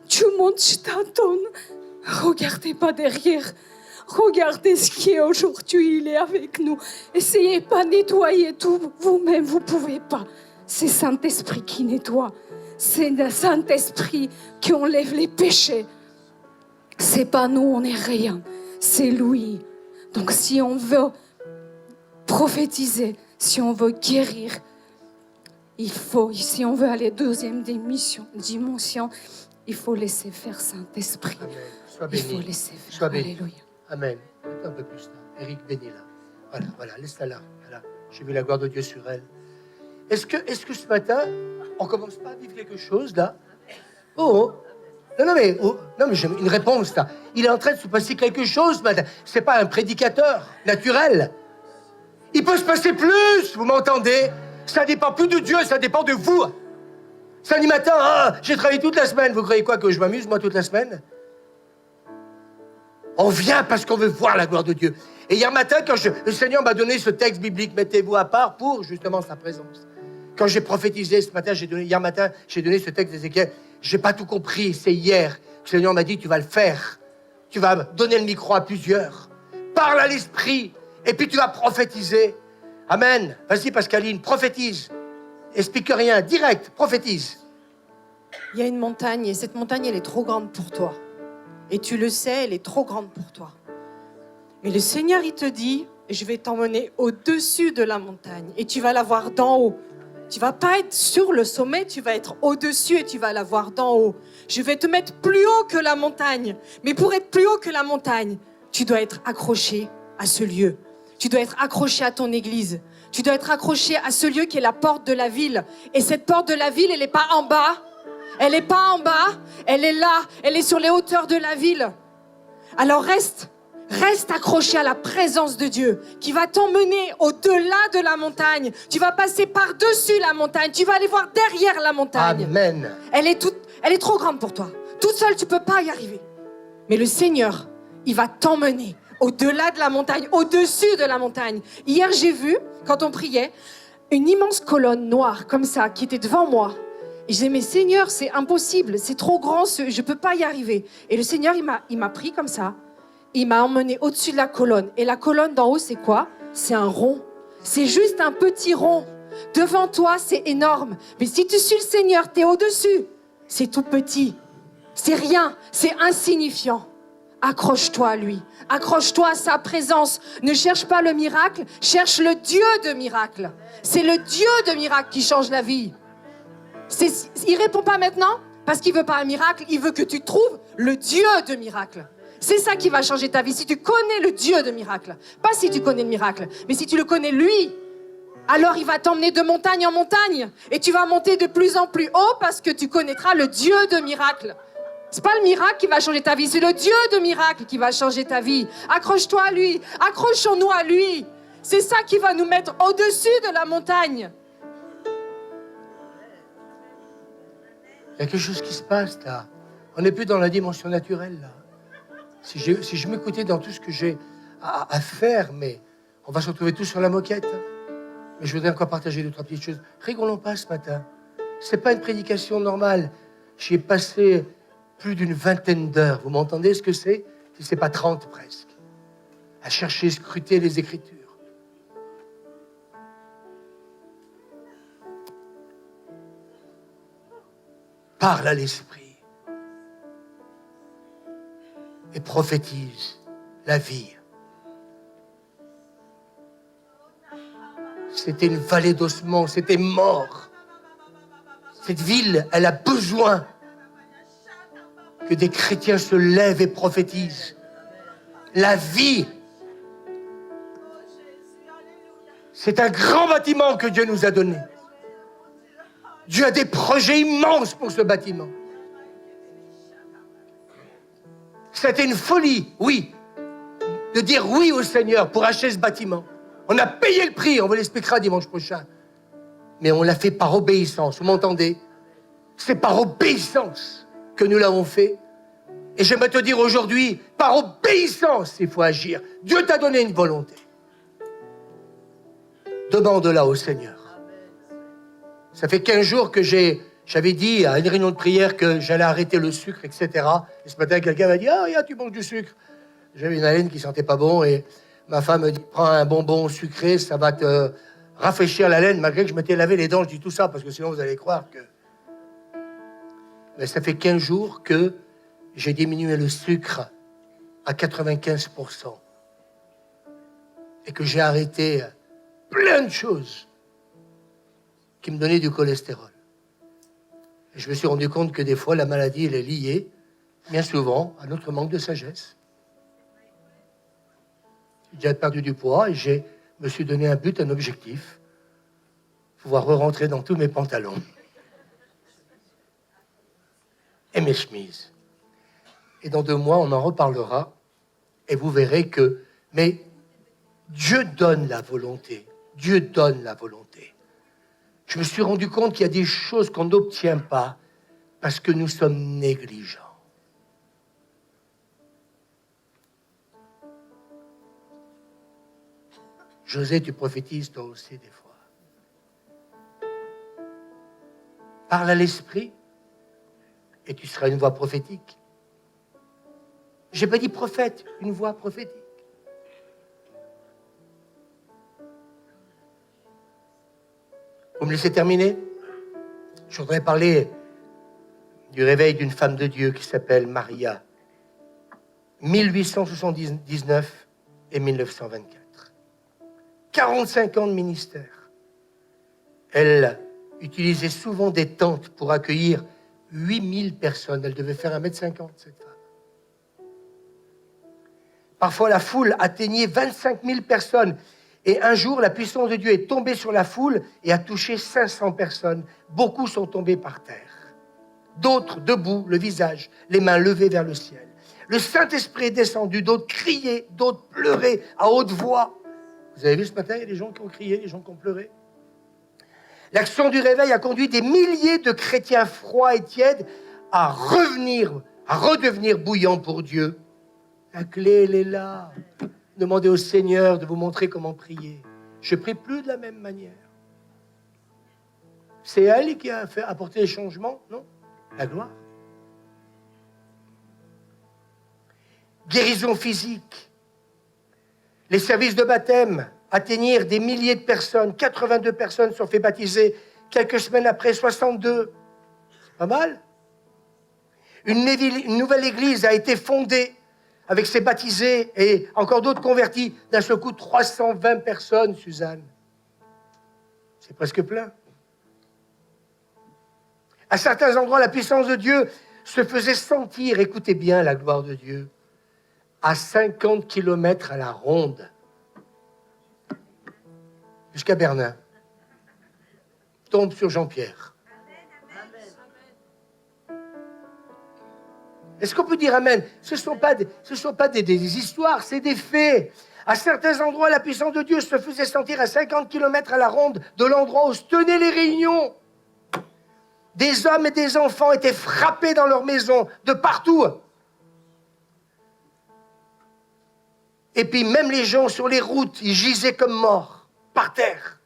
je t'attends. Regardez pas derrière. Regardez ce qui est aujourd'hui, il est avec nous. Essayez pas de nettoyer tout vous-même, vous pouvez pas. C'est Saint-Esprit qui nettoie. C'est le Saint-Esprit qui enlève les péchés. C'est pas nous, on n'est rien. C'est lui. Donc si on veut prophétiser, si on veut guérir, si on veut aller 2e dimension, il faut laisser faire Saint-Esprit. Amen. Sois béni. Il faut laisser faire. Sois béni. Alléluia. Amen. Un peu plus là. Eric, bénis là. Voilà, laisse-la là. Voilà. J'ai vu la gloire de Dieu sur elle. Est-ce que ce matin, on commence pas à vivre quelque chose là? Non, mais j'ai une réponse là. Il est en train de se passer quelque chose ce matin. C'est pas un prédicateur naturel. Il peut se passer plus, vous m'entendez? Ça dépend plus de Dieu, ça dépend de vous. Samedi matin, j'ai travaillé toute la semaine. Vous croyez quoi, que je m'amuse, moi, toute la semaine? On vient parce qu'on veut voir la gloire de Dieu. Et hier matin, quand le Seigneur m'a donné ce texte biblique, mettez-vous à part pour, justement, sa présence. Quand j'ai prophétisé ce matin, hier matin, j'ai donné ce texte d'Ézéchiel. J'ai pas tout compris. C'est hier que le Seigneur m'a dit, tu vas le faire. Tu vas donner le micro à plusieurs. Parle à l'esprit. Et puis tu vas prophétiser. Amen. Vas-y, Pascaline, prophétise. Explique rien, direct, prophétise. Il y a une montagne et cette montagne, elle est trop grande pour toi. Et tu le sais, elle est trop grande pour toi. Mais le Seigneur, il te dit, je vais t'emmener au-dessus de la montagne et tu vas la voir d'en haut. Tu vas pas être sur le sommet, tu vas être au-dessus et tu vas la voir d'en haut. Je vais te mettre plus haut que la montagne. Mais pour être plus haut que la montagne, tu dois être accroché à ce lieu. Tu dois être accroché à ton église. Tu dois être accroché à ce lieu qui est la porte de la ville. Et cette porte de la ville, elle n'est pas en bas. Elle n'est pas en bas. Elle est là. Elle est sur les hauteurs de la ville. Alors reste accroché à la présence de Dieu qui va t'emmener au-delà de la montagne. Tu vas passer par-dessus la montagne. Tu vas aller voir derrière la montagne. Amen. Elle est trop grande pour toi. Toute seule, tu ne peux pas y arriver. Mais le Seigneur, il va t'emmener au-delà de la montagne, au-dessus de la montagne. Hier, j'ai vu, quand on priait, une immense colonne noire comme ça qui était devant moi. Et je disais, mais Seigneur, c'est impossible, c'est trop grand, je ne peux pas y arriver. Et le Seigneur, il m'a pris comme ça. Il m'a emmené au-dessus de la colonne. Et la colonne d'en haut, c'est quoi? C'est un rond. C'est juste un petit rond. Devant toi, c'est énorme. Mais si tu suis le Seigneur, tu es au-dessus. C'est tout petit. C'est rien. C'est insignifiant. Accroche-toi à lui. Accroche-toi à sa présence. Ne cherche pas le miracle. Cherche le Dieu de miracle. C'est le Dieu de miracle qui change la vie. Il ne répond pas maintenant parce qu'il ne veut pas un miracle. Il veut que tu trouves le Dieu de miracle. C'est ça qui va changer ta vie. Si tu connais le Dieu de miracle, pas si tu connais le miracle, mais si tu le connais lui, alors il va t'emmener de montagne en montagne et tu vas monter de plus en plus haut parce que tu connaîtras le Dieu de miracle. C'est pas le miracle qui va changer ta vie, c'est le Dieu de miracle qui va changer ta vie. Accroche-toi à lui, accrochons-nous à lui. C'est ça qui va nous mettre au-dessus de la montagne. Il y a quelque chose qui se passe là. On n'est plus dans la dimension naturelle là. Si je m'écoutais dans tout ce que j'ai à faire, mais on va se retrouver tous sur la moquette. Mais je voudrais encore partager 2-3 petites choses. Rigolons pas ce matin. C'est pas une prédication normale. J'y ai passé plus d'une vingtaine d'heures. Vous m'entendez ce que c'est? Si c'est pas 30 presque. À chercher, scruter les Écritures. Parle à l'Esprit. Et prophétise la vie. C'était une vallée d'ossements, c'était mort. Cette ville, elle a besoin que des chrétiens se lèvent et prophétisent. La vie. C'est un grand bâtiment que Dieu nous a donné. Dieu a des projets immenses pour ce bâtiment. C'était une folie, oui, de dire oui au Seigneur pour acheter ce bâtiment. On a payé le prix, on vous l'expliquera dimanche prochain. Mais on l'a fait par obéissance, vous m'entendez? C'est par obéissance que nous l'avons fait. Et j'aimerais te dire aujourd'hui, par obéissance, il faut agir. Dieu t'a donné une volonté. Demande-la au Seigneur. Ça fait 15 jours que j'avais dit à une réunion de prière que j'allais arrêter le sucre, etc. Et ce matin, quelqu'un m'a dit « Ah, tu manges du sucre ». J'avais une haleine qui sentait pas bon et ma femme me dit « Prends un bonbon sucré, ça va te rafraîchir la laine ». Malgré que je m'étais lavé les dents, je dis tout ça parce que sinon vous allez croire que... Mais ça fait 15 jours que j'ai diminué le sucre à 95% et que j'ai arrêté plein de choses qui me donnaient du cholestérol. Et je me suis rendu compte que des fois, la maladie, elle est liée, bien souvent, à notre manque de sagesse. J'ai déjà perdu du poids et je me suis donné un but, un objectif, pouvoir re-rentrer dans tous mes pantalons et mes chemises. Et dans 2 mois, on en reparlera et vous verrez que... Mais Dieu donne la volonté. Dieu donne la volonté. Je me suis rendu compte qu'il y a des choses qu'on n'obtient pas parce que nous sommes négligents. José, tu prophétises toi aussi des fois. Parle à l'esprit et tu seras une voix prophétique. Je n'ai pas dit prophète, une voix prophétique. Vous me laissez terminer? Je voudrais parler du réveil d'une femme de Dieu qui s'appelle Maria. 1879 et 1924. 45 ans de ministère. Elle utilisait souvent des tentes pour accueillir 8000 personnes. Elle devait faire 1,50 m, cette femme. Parfois, la foule atteignait 25 000 personnes. Et un jour, la puissance de Dieu est tombée sur la foule et a touché 500 personnes. Beaucoup sont tombés par terre. D'autres debout, le visage, les mains levées vers le ciel. Le Saint-Esprit est descendu, d'autres criaient, d'autres pleuraient à haute voix. Vous avez vu ce matin, il y a des gens qui ont crié, des gens qui ont pleuré. L'action du réveil a conduit des milliers de chrétiens froids et tièdes à redevenir bouillants pour Dieu. La clé, elle est là. Demandez au Seigneur de vous montrer comment prier. Je ne prie plus de la même manière. C'est elle qui a apporté les changements, non? La gloire. Guérison physique. Les services de baptême atteignirent des milliers de personnes. 82 personnes sont fait baptiser. Quelques semaines après, 62. C'est pas mal. Une nouvelle église a été fondée avec ses baptisés et encore d'autres convertis. D'un seul coup, 320 personnes, Suzanne. C'est presque plein. À certains endroits, la puissance de Dieu se faisait sentir, écoutez bien la gloire de Dieu, à 50 km à la ronde, jusqu'à Bernin. Tombe sur Jean-Pierre. Est-ce qu'on peut dire amen? Ce ne sont pas des histoires, c'est des faits. À certains endroits, la puissance de Dieu se faisait sentir à 50 km à la ronde de l'endroit où se tenaient les réunions. Des hommes et des enfants étaient frappés dans leur maison, de partout. Et puis même les gens sur les routes, ils gisaient comme morts, par terre.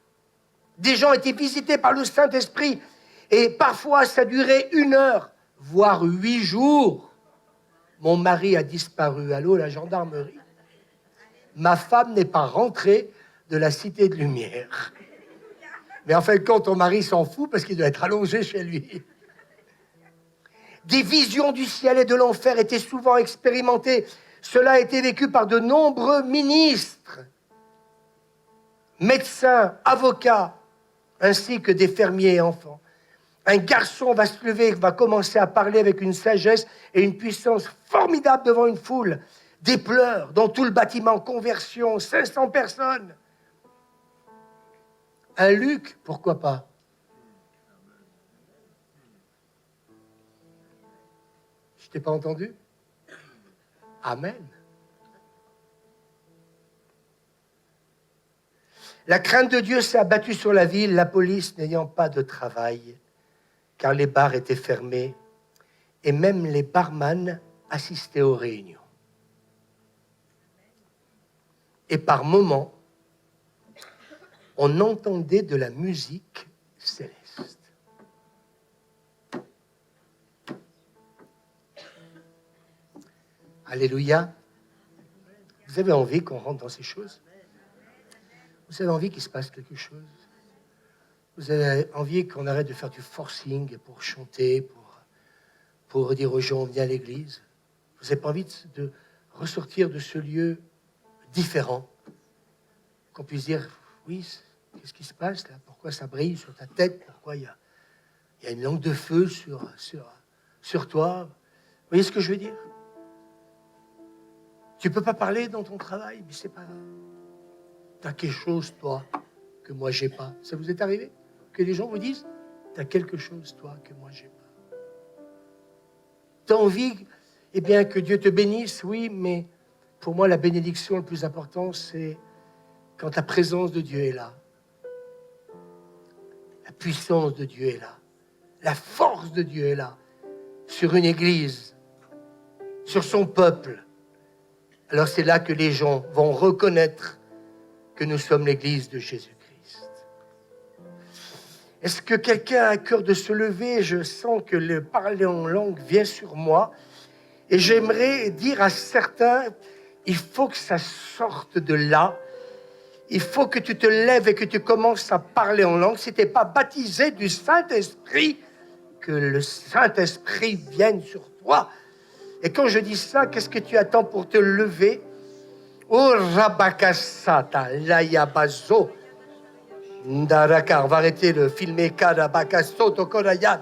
Des gens étaient visités par le Saint-Esprit. Et parfois, ça durait 1 heure, voire 8 jours. Mon mari a disparu. Allô, la gendarmerie. Ma femme n'est pas rentrée de la cité de lumière. Mais en fin de compte, ton mari s'en fout parce qu'il doit être allongé chez lui. Des visions du ciel et de l'enfer étaient souvent expérimentées. Cela a été vécu par de nombreux ministres, médecins, avocats, ainsi que des fermiers et enfants. Un garçon va se lever, va commencer à parler avec une sagesse et une puissance formidable devant une foule. Des pleurs dans tout le bâtiment, conversion, 500 personnes. Un Luc, pourquoi pas? Je t'ai pas entendu? Amen. La crainte de Dieu s'est abattue sur la ville, la police n'ayant pas de travail, car les bars étaient fermés, et même les barman assistaient aux réunions. Et par moments, on entendait de la musique céleste. Alléluia. Vous avez envie qu'on rentre dans ces choses? Vous avez envie qu'il se passe quelque chose? Vous avez envie qu'on arrête de faire du forcing pour chanter, pour dire aux gens, viens à l'église? Vous n'avez pas envie de ressortir de ce lieu différent? Qu'on puisse dire, oui, qu'est-ce qui se passe là? Pourquoi ça brille sur ta tête? Pourquoi il y a une langue de feu sur toi? Vous voyez ce que je veux dire? Tu ne peux pas parler dans ton travail, mais c'est pas grave. Tu as quelque chose, toi, que moi, j'ai pas. Ça vous est arrivé? Que les gens vous disent, tu as quelque chose, toi, que moi, j'ai pas. Tu as envie, eh bien, que Dieu te bénisse, oui, mais pour moi, la bénédiction le plus important, c'est quand la présence de Dieu est là. La puissance de Dieu est là. La force de Dieu est là. Sur une église, sur son peuple. Alors c'est là que les gens vont reconnaître que nous sommes l'église de Jésus-Christ. Est-ce que quelqu'un a à cœur de se lever? Je sens que le parler en langue vient sur moi. Et j'aimerais dire à certains, il faut que ça sorte de là. Il faut que tu te lèves et que tu commences à parler en langue. Si tu n'es pas baptisé du Saint-Esprit, que le Saint-Esprit vienne sur toi. Et quand je dis ça, qu'est-ce que tu attends pour te lever? Oh, Rabakasata, Layabazo, Ndaraka. On va arrêter de filmer Karabakaso, Tokorayat.